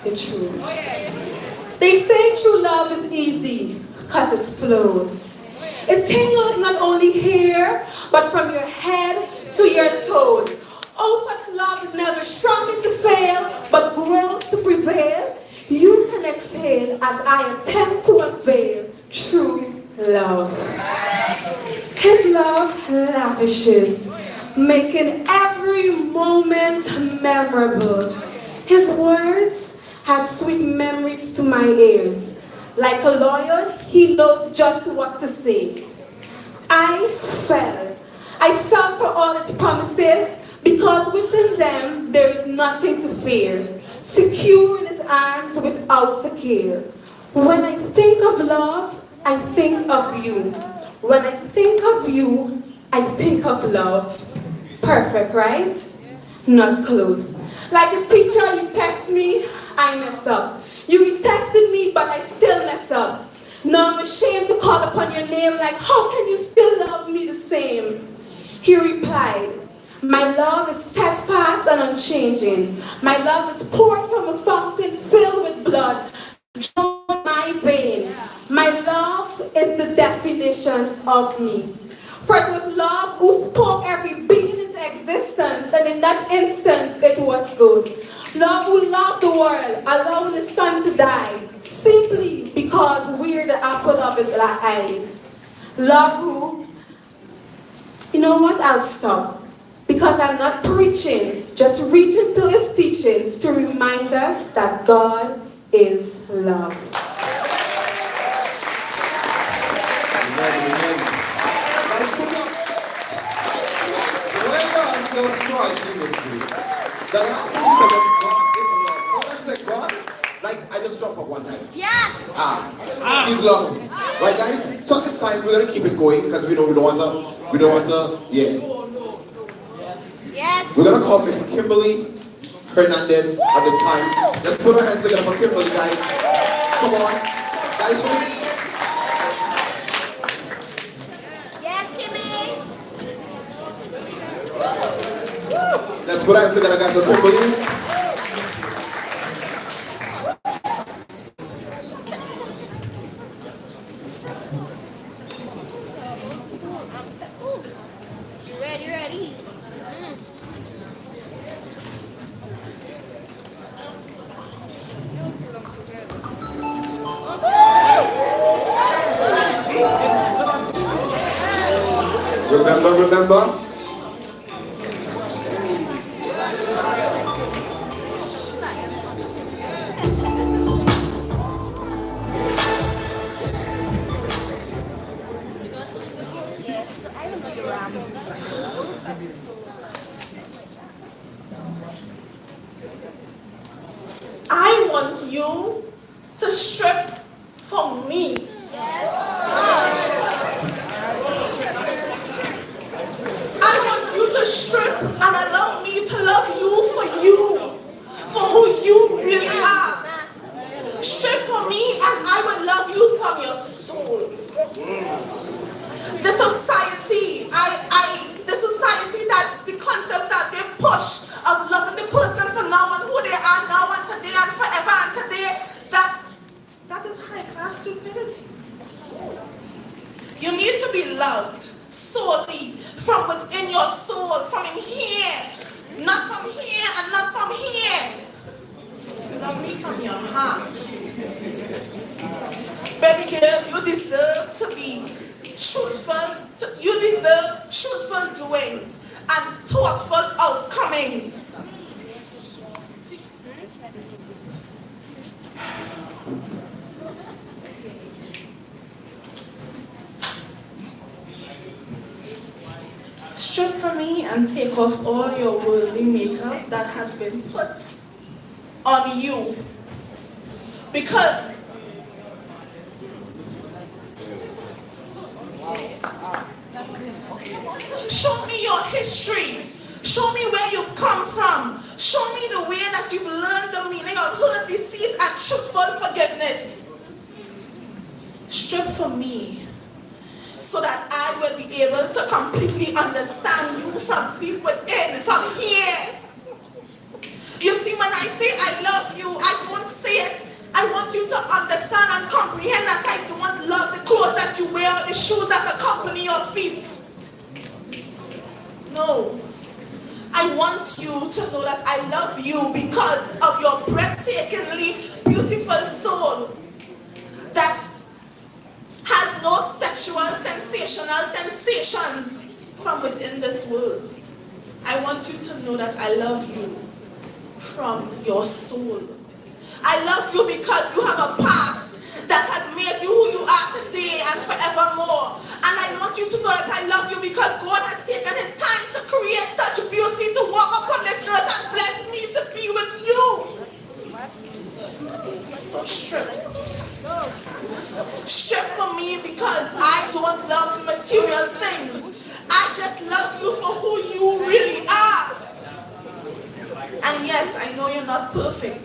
the truth. They say true love is easy because it flows. It tingles not only here, but from your head to your toes. Oh, such love is never shrunken to fail, but grows to prevail. You can exhale as I attempt to unveil true love. His love lavishes, making every moment memorable. His words had sweet memories to my ears. Like a lawyer, he knows just what to say. I fell for all his promises, because within them there is nothing to fear. Secure in his arms without a care. When I think of love, I think of you. When I think of you, I think of love. Perfect, right? Not close. Like a teacher, you test me, I mess up. You tested me, but I still mess up. Now I'm ashamed to call upon your name, like, how can you still love me the same? He replied, my love is steadfast and unchanging. My love is poured from a fountain filled with blood, drawn in my vein. My love is the definition of me. For it was love who spoke every being into existence, and in that instance it was good. Love who loved the world, allowing the son to die, simply because we're the apple of his eyes. Love who, you know what, I'll stop. Because I'm not preaching, just reaching to his teachings to remind us that God is love. Guys, put up. Whoever has your strike in this place, the last thing she said was God is love. So when she said God, like I just jumped up one time. Yes! He's love. Right guys? So at this time we're gonna keep it going because we know we don't want to, yeah. Yes! We're gonna call Miss Kimberly Hernandez at this time. Let's put our hands together for Kimberly, guys. Come on. Guys, Yes, Kimmy! let's put our hands together, guys, for Kimberly. You ready? Remember? I want you to strip for me. I want you to strip and allow me to love you for who you really are. Strip for me and I will love you from your soul. The society, the society that the concepts that they push of loving the person for now and who they are now and today and forever and today, that is high class stupidity. You need to be loved solely from within your soul, from in here, not from here and not from here. You love me from your heart. Baby girl, you deserve to be truthful. You deserve truthful doings and thoughtful outcomings. Strip for me and take off all your worldly makeup that has been put on you. Because show me your history. Show me where you've come from. Show me the way that you've learned the meaning of hurt, deceit, and truthful forgiveness. Strip for me so that I will be able to completely understand you from deep within, from here. You see, when I say I love you, I don't say it. I want you to understand and comprehend that I don't love the clothes that you wear or the shoes that accompany your feet. No. I want you to know that I love you because of your breathtakingly beautiful soul that has no sexual sensations from within this world. I want you to know that I love you from your soul. I love you because you have a past that has made you who you are today and forevermore. And I want you to know that I love you because God has taken his time to create such beauty to walk upon this earth and bless me to be with you. So strip. Strip for me because I don't love the material things. I just love you for who you really are. And yes, I know you're not perfect,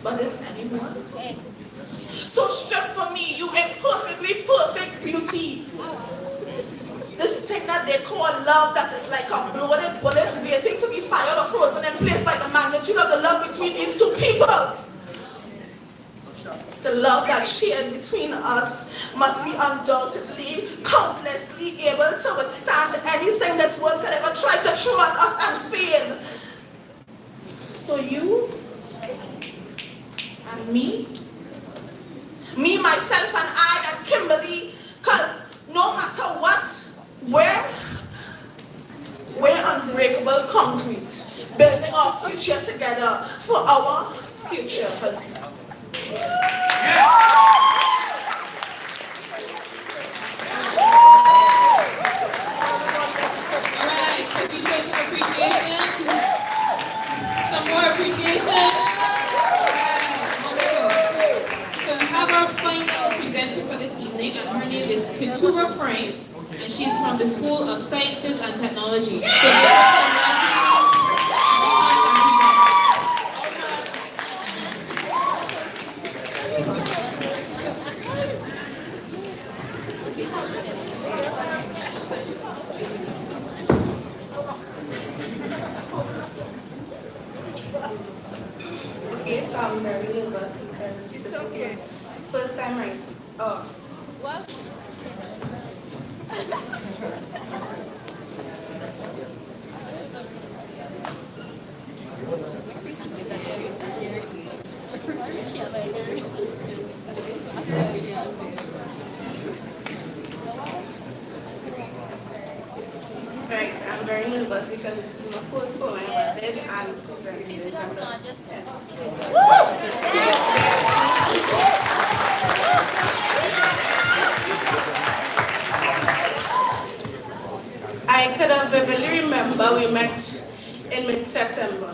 but is anyone? So strip for me, you imperfectly perfect beauty. This thing that they call love that is like a bloated bullet waiting to be fired or frozen in place by the magnitude of the love between these two people. The love that's shared between us must be undoubtedly, countlessly able to withstand anything this world could ever try to throw at us and fail. So you and me, myself and I and Kimberly, because no matter what, we're unbreakable concrete, building our future together for our future husband. Alright, can we show some appreciation? Some more appreciation? Alright, wonderful. So we have our final presenter for this evening, and her name is Keturah Prime, and she's from the School of Sciences and Technology. So give her some love, please. Okay, so I'm very nervous because this is my first time writing. Oh. What? Right, I'm very nervous because this is my first poem I read and presenting it from the I could have vividly remember we met in mid-September.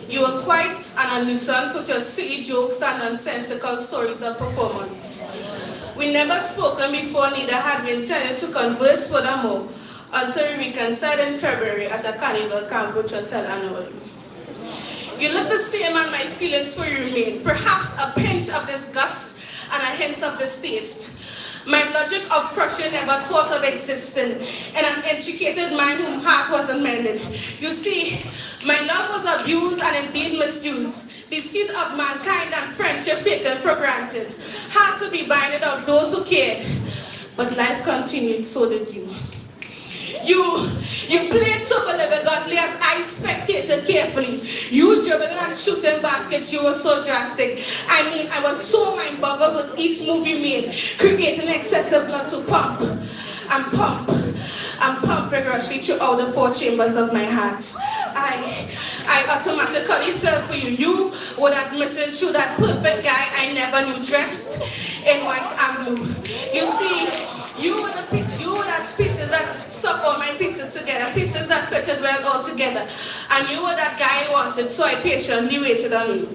You were quite an nuisance with your silly jokes and nonsensical stories of performance. We never spoken before, neither had we intended to converse furthermore until we reconciled in February at a carnival camp which was held annually. You look the same and my feelings for you remain, perhaps a pinch of disgust and a hint of distaste. My logic of crushing never thought of existing in an educated mind whom heart wasn't mended. You see, my love was abused and indeed misused. The seed of mankind and friendship taken for granted. Had to be binded of those who cared. But life continued, so did you. You played super godly as I spectated carefully. You dribbling and shooting baskets, you were so drastic. I mean, I was so mind-boggled with each move you made, creating excessive blood to pump and pump and pump vigorously throughout the four chambers of my heart. I automatically fell for you. You were that missing through that perfect guy I never knew, dressed in white and blue. You see, you were that pieces that stuck all my pieces together, pieces that fitted well all together. And you were that guy I wanted, so I patiently waited on you.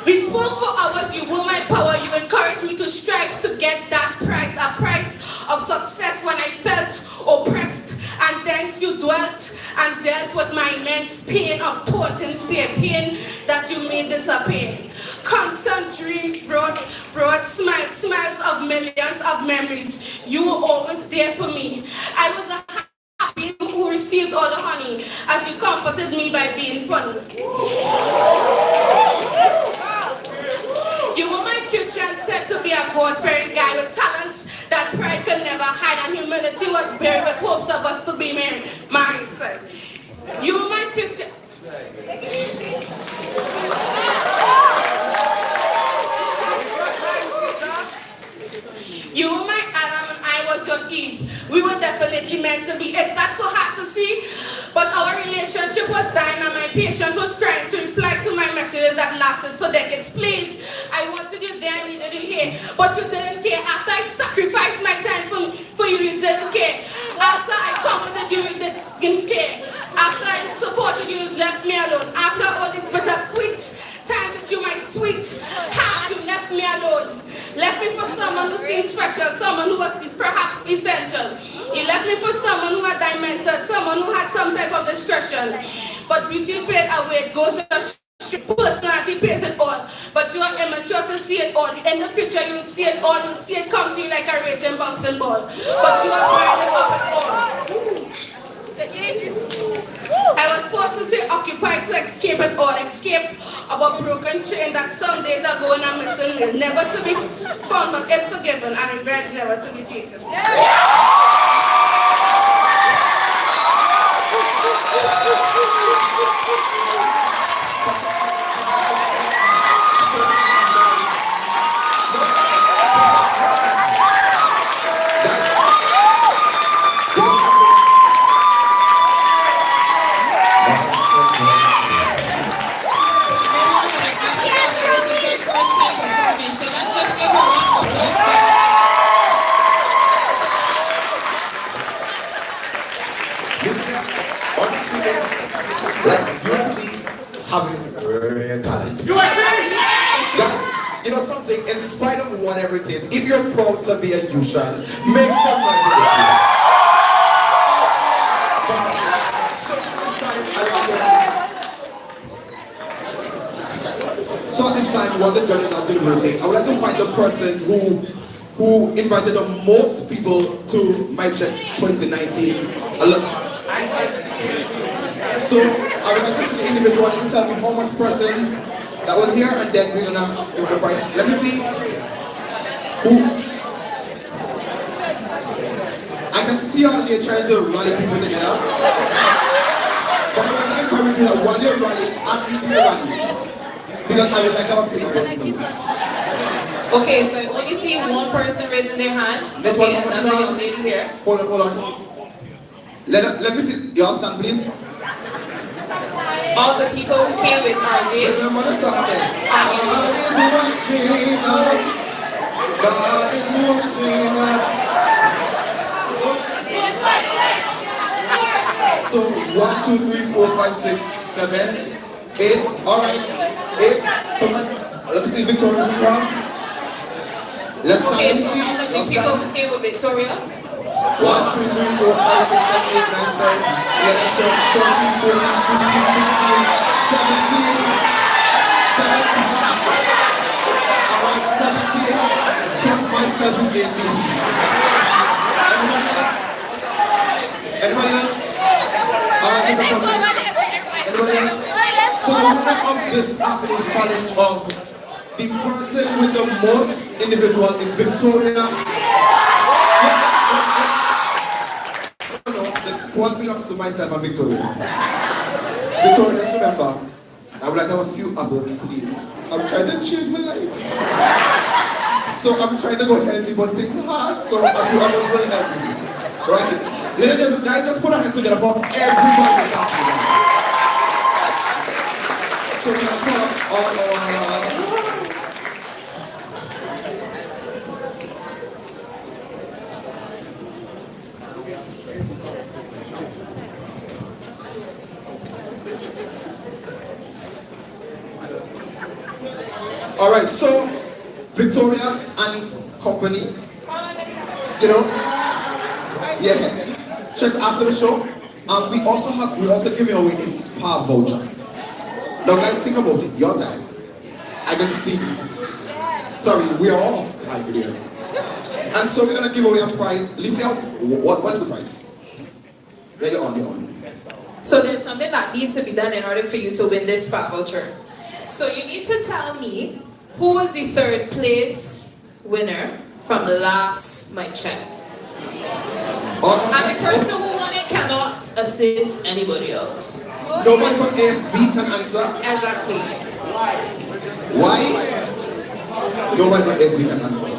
We spoke for hours, you were my power, you encouraged me to strive to get that prize, a prize of success when I felt oppressed. And then you dwelt and dealt with my immense pain of thwarting fear, pain that you made disappear. Constant dreams brought smiles of millions of memories. You were always there for me. I was a happy who received all the honey as you comforted me by being funny. You were my future and said to be a God-fearing guy with talents that pride could never hide, and humility was buried with hopes of us to be married. You were my future. Take it easy. You were my Adam and I was your Eve. We were definitely meant to be. Is that so hard to see? But our relationship was dying and my patience was crying to reply to my messages that lasted for decades. Please, I wanted you there, I needed you here. But you didn't care. After I sacrificed my time for you, you didn't care. After I comforted you, you didn't care. After I supported you, you left me alone. After all this bittersweet time that you my sweet heart, you left me alone. Left me for someone who seemed special, someone who was perhaps essential. You left me for someone who had dimension, someone who had some type of discretion. But beauty fades away, it goes personality pays it all. But you are immature to see it all. In the future, you'll see it all. You'll see it come to you like a raging bouncing ball. But you are blinded of it all. I was forced to stay occupied to escape it all, escape of a broken chain that some days are going a missing lane, never to be found but is forgiven and revenge never to be taken. First Like USC having rare talent. Guys, you know something, in spite of whatever it is, if you're proud to be a Yushan, make some noise in this place. So at this time, what the judges are deliberating, I would like to find the person who invited the most people to My Check 2019. So I would like to see the individual to tell me how much persons that was here, and then we're gonna give the prize. Let me see who. I can see how they're trying to rally people together. But I want to encourage you that while you're rallying, actually rally. Because I would like to have a few of those things. Okay, so I only see one person raising their hand. Next Okay, one, another young lady here. Hold on. Let me see. Y'all stand, please. All the people who came with RJ. Remember the song says, God is watching us. God is watching us. So 1, 2, 3, 4, 5, 6, 7, 8. All right. 8. Someone. Let me see Victoria. Let's start. Okay, Let's so see. all of the Let's people start. who came with Victoria. 1, 2, 3, 4, 5, 6, 7, 8, 9, 10, 11, 12, 13, 14, 15, 16, 17. 17. Alright, 17. Plus myself is 18. Anyone else? Anyone else? Alright, there's a problem. Anyone else? So the winner of this afternoon's challenge of the person with the most individual is Victoria. The squad belongs to myself and Victoria. Victoria, just remember, I would like to have a few others, please. I'm trying to change my life. So I'm trying to go healthy, but things are hard, so a few others will help me. Right? Ladies and gentlemen, guys, let's put our hands together for everyone that's afternoon. So we are call up all our... Alright, so Victoria and company, you know, yeah, check after the show. And we also giving away a spa voucher. Now guys, think about it, your time. I can see you. Sorry, we are all tired here. And so we're gonna give away a prize. Lisa, what is the prize? Yeah, you're on. So there's something that needs to be done in order for you to win this spa voucher. So you need to tell me who was the third place winner from the last My Check. And the person who won it cannot assist anybody else. Nobody from ASB can answer? Exactly. Why? Nobody from ASB can answer.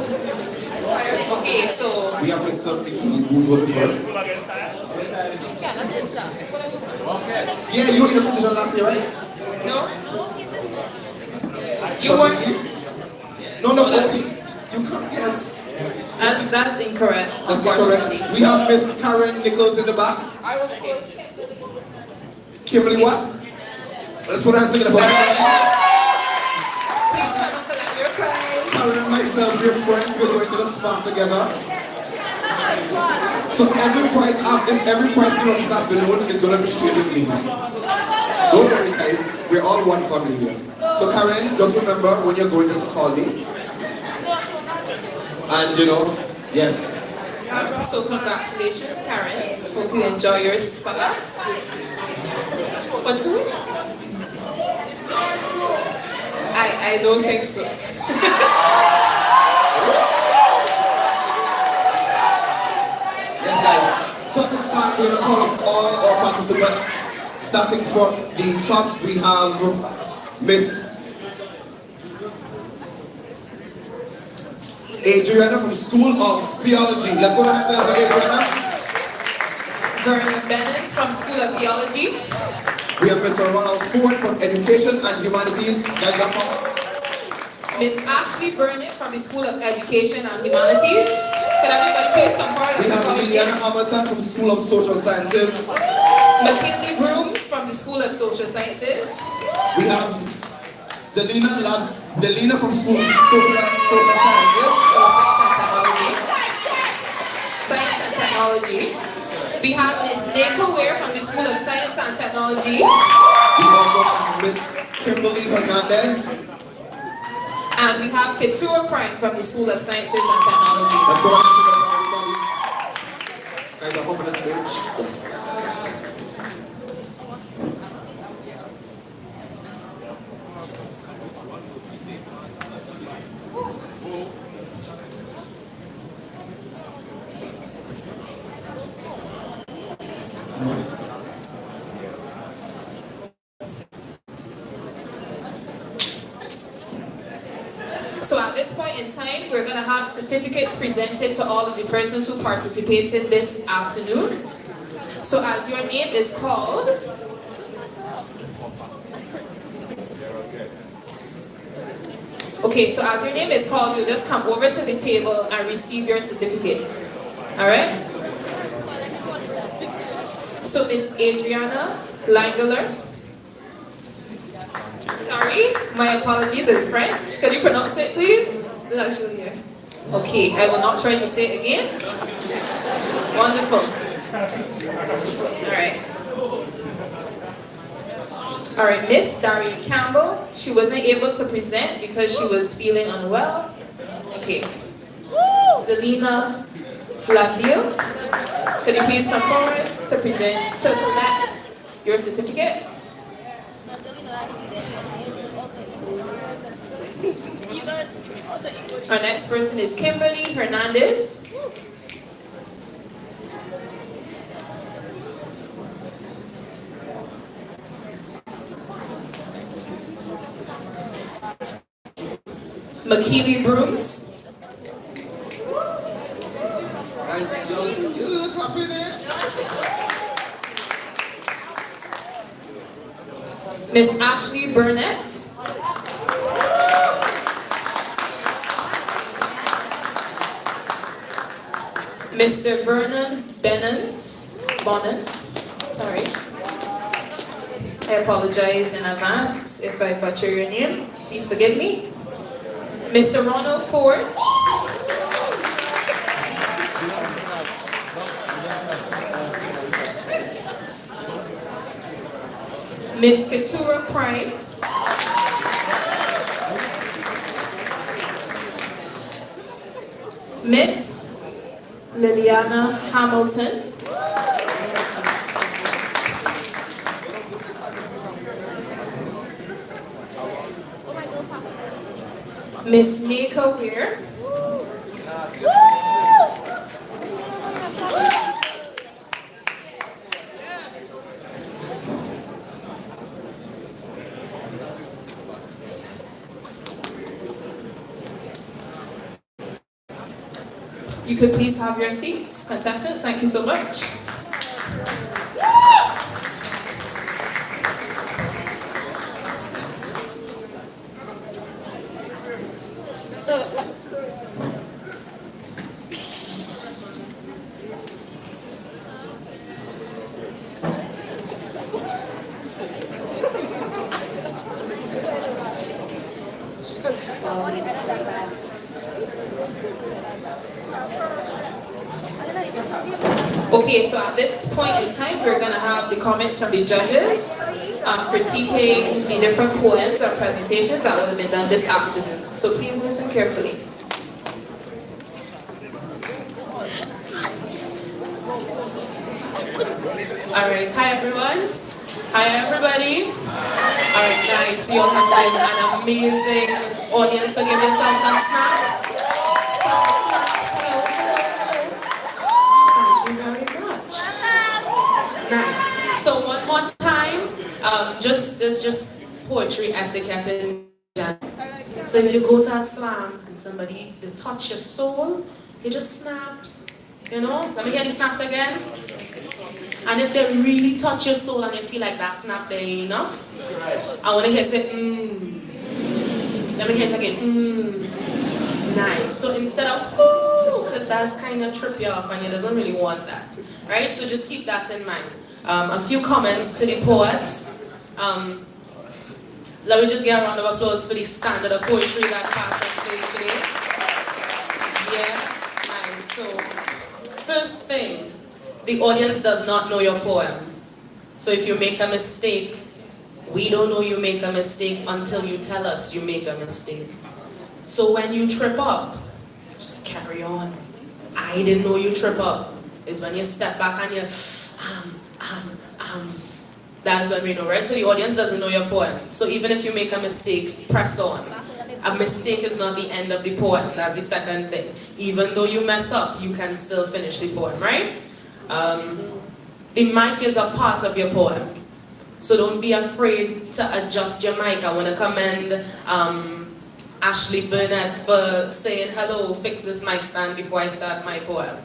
Okay, so... We have Mr. Vicky, who was the first. Yeah, you were in the competition last year, right? No. You So weren't... No, you can't guess. That's incorrect. That's incorrect. We have Miss Karen Nichols in the back. I was okay. Kimberly what? Let's put our hands together for Please come and collect your prize. Karen and myself, we're friends, we're going to the spa together. So every prize this afternoon is going to be shared with me. Don't worry guys, we're all one family here. So Karen, just remember when you're going, just call me. And you know, yes. So congratulations, Karen. Hope you enjoy your spa. For two? I don't think so. Yes, guys. So at this time, we're going to call up all our participants. Starting from the top, we have Miss Adriana from School of Theology. Let's go ahead and Adriana. Vernon Bennett from School of Theology. We have Mr. Ronald Ford from Education and Humanities. Guys, up. Miss Ashley Burnett from the School of Education and Humanities. Can everybody please come forward? We have Liliana Hamilton from School of Social Sciences. McKinley Brooms from the School of Social Sciences. We have Delina from School of Social Sciences. Science and Technology. Science and Technology. We have Miss Nika Ware from the School of Science and Technology. We also have Miss Kimberly Hernandez. And we have Keturah Prime from the School of Sciences and Technology. Let's go ahead and everybody. Guys, I'm open the stage. So at this point in time, we're going to have certificates presented to all of the persons who participated this afternoon. So as your name is called, okay, so as your name is called, you just come over to the table and receive your certificate. All right? So Miss Adriana Langler. Sorry, my apologies, it's French. Can you pronounce it, please? Not sure here. Okay, I will not try to say it again. Wonderful. All right, Miss Darian Campbell. She wasn't able to present because she was feeling unwell. Okay. Delina Laville. Could you please come forward to present, to collect your certificate? Our next person is Kimberly Hernandez. McKeely Brooms. Guys, you little clap in there. Miss Ashley Burnett. Mr. Vernon Bonnens, sorry. I apologize in advance if I butcher your name. Please forgive me. Mr. Ronald Ford. Miss Keturah Prime. Miss Liliana Hamilton. Miss Nika Weir. You could please have your seats, contestants. Thank you so much. Okay, so at this point in time, we're going to have the comments from the judges critiquing the different poems or presentations that would have been done this afternoon. So please listen carefully. All right, hi everyone. Hi everybody. All right, nice. You all have been an amazing audience, so give yourself some snaps. Some snaps. Hello, hello, hello. Thank you very much. Nice. So one more time, there's just poetry etiquette in general. So if you go to a slam and somebody, they touch your soul, it just snaps. You know? Let me hear the snaps again. And if they really touch your soul and you feel like that snap there ain't enough, I want to hear say, Let me hear it again, Nice. So instead of, because that's kind of trip you up and you doesn't really want that. Right? So just keep that in mind. A few comments to the poets. Let me just get a round of applause for the standard of poetry that passed on stage today. Yeah, nice. So, first thing, the audience does not know your poem. So if you make a mistake, we don't know you make a mistake until you tell us you make a mistake. So when you trip up, just carry on. I didn't know you trip up. Is when you step back and you, that's when we know, right? So the audience doesn't know your poem. So even if you make a mistake, press on. A mistake is not the end of the poem. That's the second thing. Even though you mess up, you can still finish the poem, right? The mic is a part of your poem. So don't be afraid to adjust your mic. I want to commend Ashley Burnett for saying, hello, fix this mic stand before I start my poem.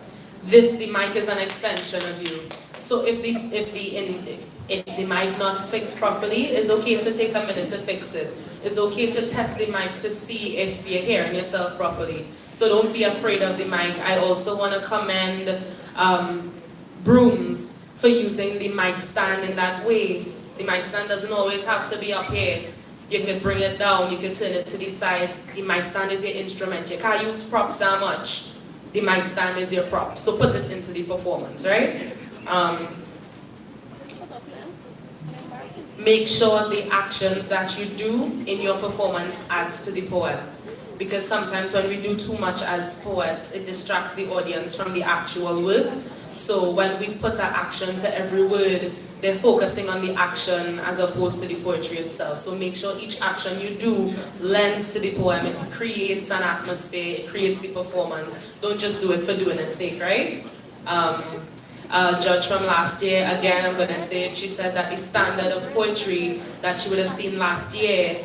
The mic is an extension of you. So if the mic not fixed properly, it's okay to take a minute to fix it. It's okay to test the mic to see if you're hearing yourself properly. So don't be afraid of the mic. I also want to commend Brooms for using the mic stand in that way. The mic stand doesn't always have to be up here. You can bring it down, you can turn it to the side. The mic stand is your instrument. You can't use props that much. The mic stand is your prop. So put it into the performance, right? Make sure the actions that you do in your performance adds to the poem. Because sometimes when we do too much as poets, it distracts the audience from the actual work. So when we put an action to every word, they're focusing on the action as opposed to the poetry itself. So make sure each action you do lends to the poem. It creates an atmosphere, it creates the performance. Don't just do it for doing its sake, right? Judge from last year, again I'm going to say it, she said that the standard of poetry that she would have seen last year,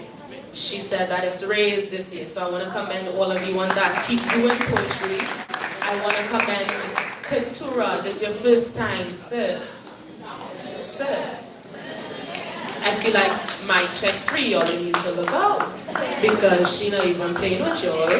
she said that it's raised this year. So I want to commend all of you on that. Keep doing poetry. I want to commend Katura. This is your first time, sis. Sis. I feel like my check 3, y'all need to look out. Because she not even playing with y'all.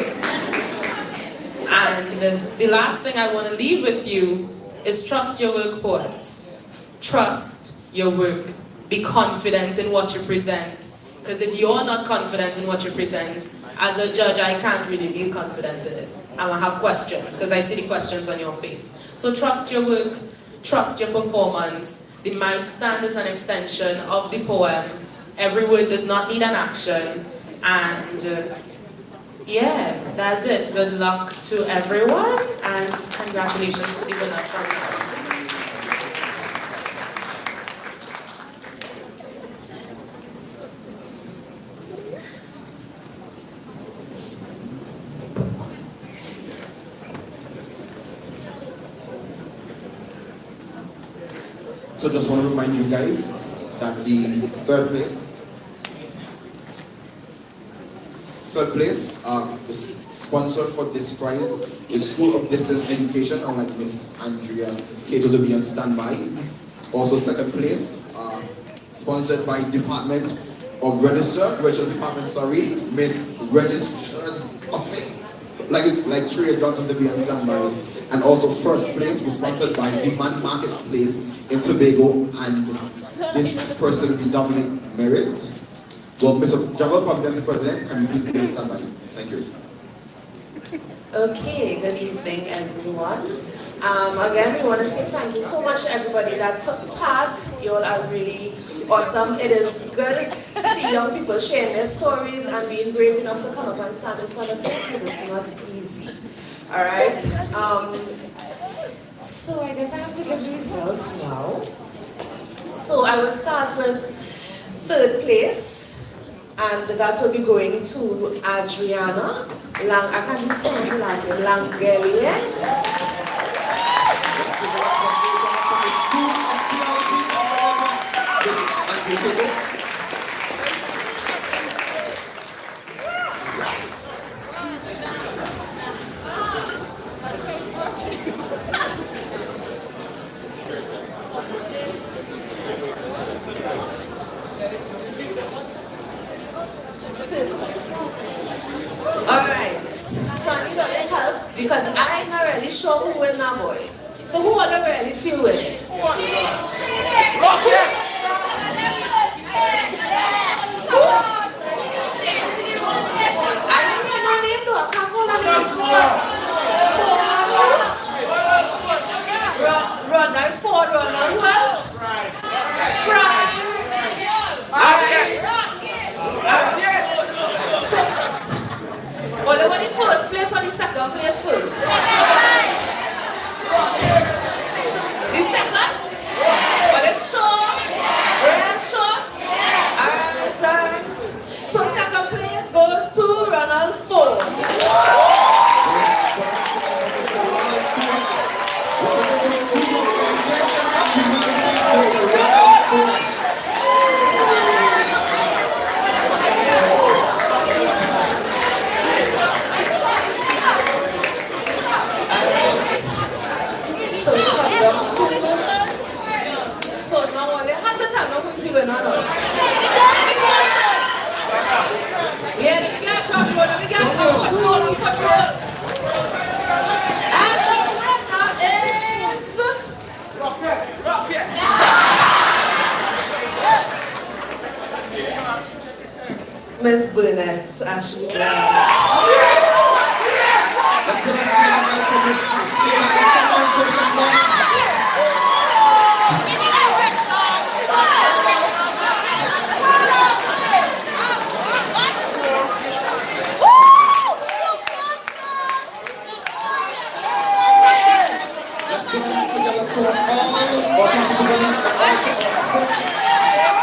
And the last thing I want to leave with you is trust your work, poets. Trust your work. Be confident in what you present. Because if you're not confident in what you present, as a judge, I can't really be confident in it. I'm going to have questions, because I see the questions on your face. So trust your work, trust your performance. The mic stand is an extension of the poem. Every word does not need an action. And yeah, that's it. Good luck to everyone, and congratulations to the winner from So just want to remind you guys that the third place is sponsored for this prize is School of Distance Education, unlike Miss Andrea Cato to be on standby. Also second place, sponsored by Department of Registrar's Department, Miss Registrar's Office, like Tria Johnson to be on standby. And also first place was sponsored by Demand Marketplace in Tobago, and this person will be Dominic Merritt. Well, Mr. General Providence President, can you please be on standby? Thank you. Okay, good evening everyone. Again, we want to say thank you so much to everybody that took part. You all are really awesome. It is good to see young people sharing their stories and being brave enough to come up and stand in front of them, because it's not easy. Alright, so I guess I have to give the results now. So I will start with third place, and that will be going to Adriana Lang, I can't pronounce the last name, Langelier. Alright, so I need a little help because I'm not really sure who will now boy. So who are they really feel with? Ronald Ford, Ronald what? Prime. Alright. So, well, they want the first place or the second place first? The second? Well, the show? Real show? Alright. So, second place goes to Ronald Ford. So now only had to tell me who's even on. Yeah, let me get top road, let me get top road. And the winner is Rocket. Miss Burnett, Ashley Brown. Let's put our hands for Miss Ashley Brown. Come on, show some love. Let's put our hands together for all our participants and also our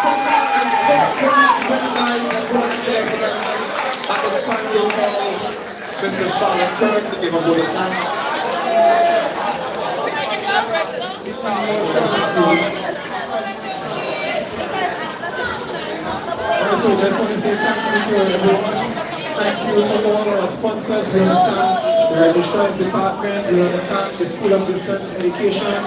second and third recognize. Let's put our hands together for them. At this time, we'll call Mr. Charlotte Kerr to give a vote of thanks. So just want to say thank you to everyone. Thank you to all our sponsors. We want to thank the Registrars Department. We want to thank the School of Distance Education.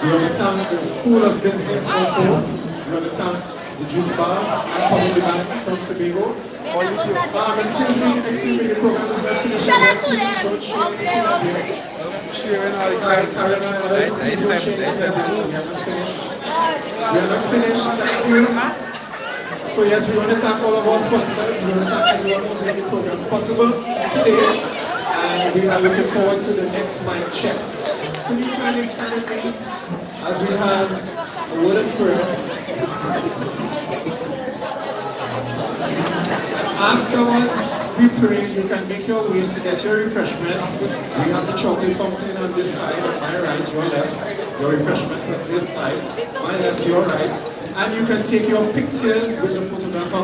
We want to thank the School of Business also. We want to thank the Juice Bar and Public Bank from Tobago. Excuse me, the program is not finished yet. Please don't share anything as yet. Sharing all the carrying on others. Please don't share anything as yet. We are not finished. We are not finished. Thank you. So yes, we want to thank all of our sponsors. We want to thank everyone who made the program possible today. And we are looking forward to the next mic check. Could you kindly stand with me as we have a word of prayer. Afterwards, we pray you can make your way to get your refreshments. We have the chocolate fountain on this side, my right, your left. Your refreshments on this side, my left, your right. And you can take your pictures with the photographer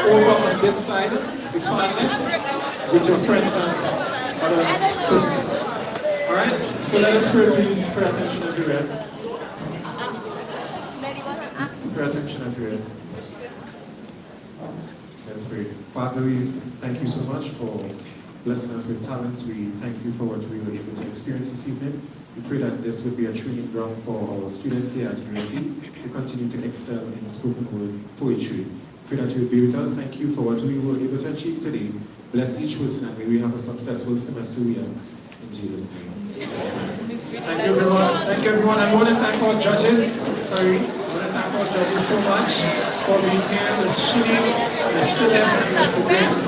over on this side, the far left, with your friends and other participants. Alright? So let us pray, please. Pay attention everywhere. Pay attention everywhere. Let's pray. Father, we thank you so much for blessing us with talents. We thank you for what we were able to experience this evening. We pray that this would be a training ground for our students here at USC to continue to excel in spoken word poetry. Pray that you will be with us. Thank you for what we were able to achieve today. Bless each person and may we have a successful semester we ask. In Jesus' name. Amen. Thank you everyone. Thank you everyone. I want to thank our judges. I want to thank our judges so much for being here. Ms. Shini, Ms. Silas, and Mr. Green.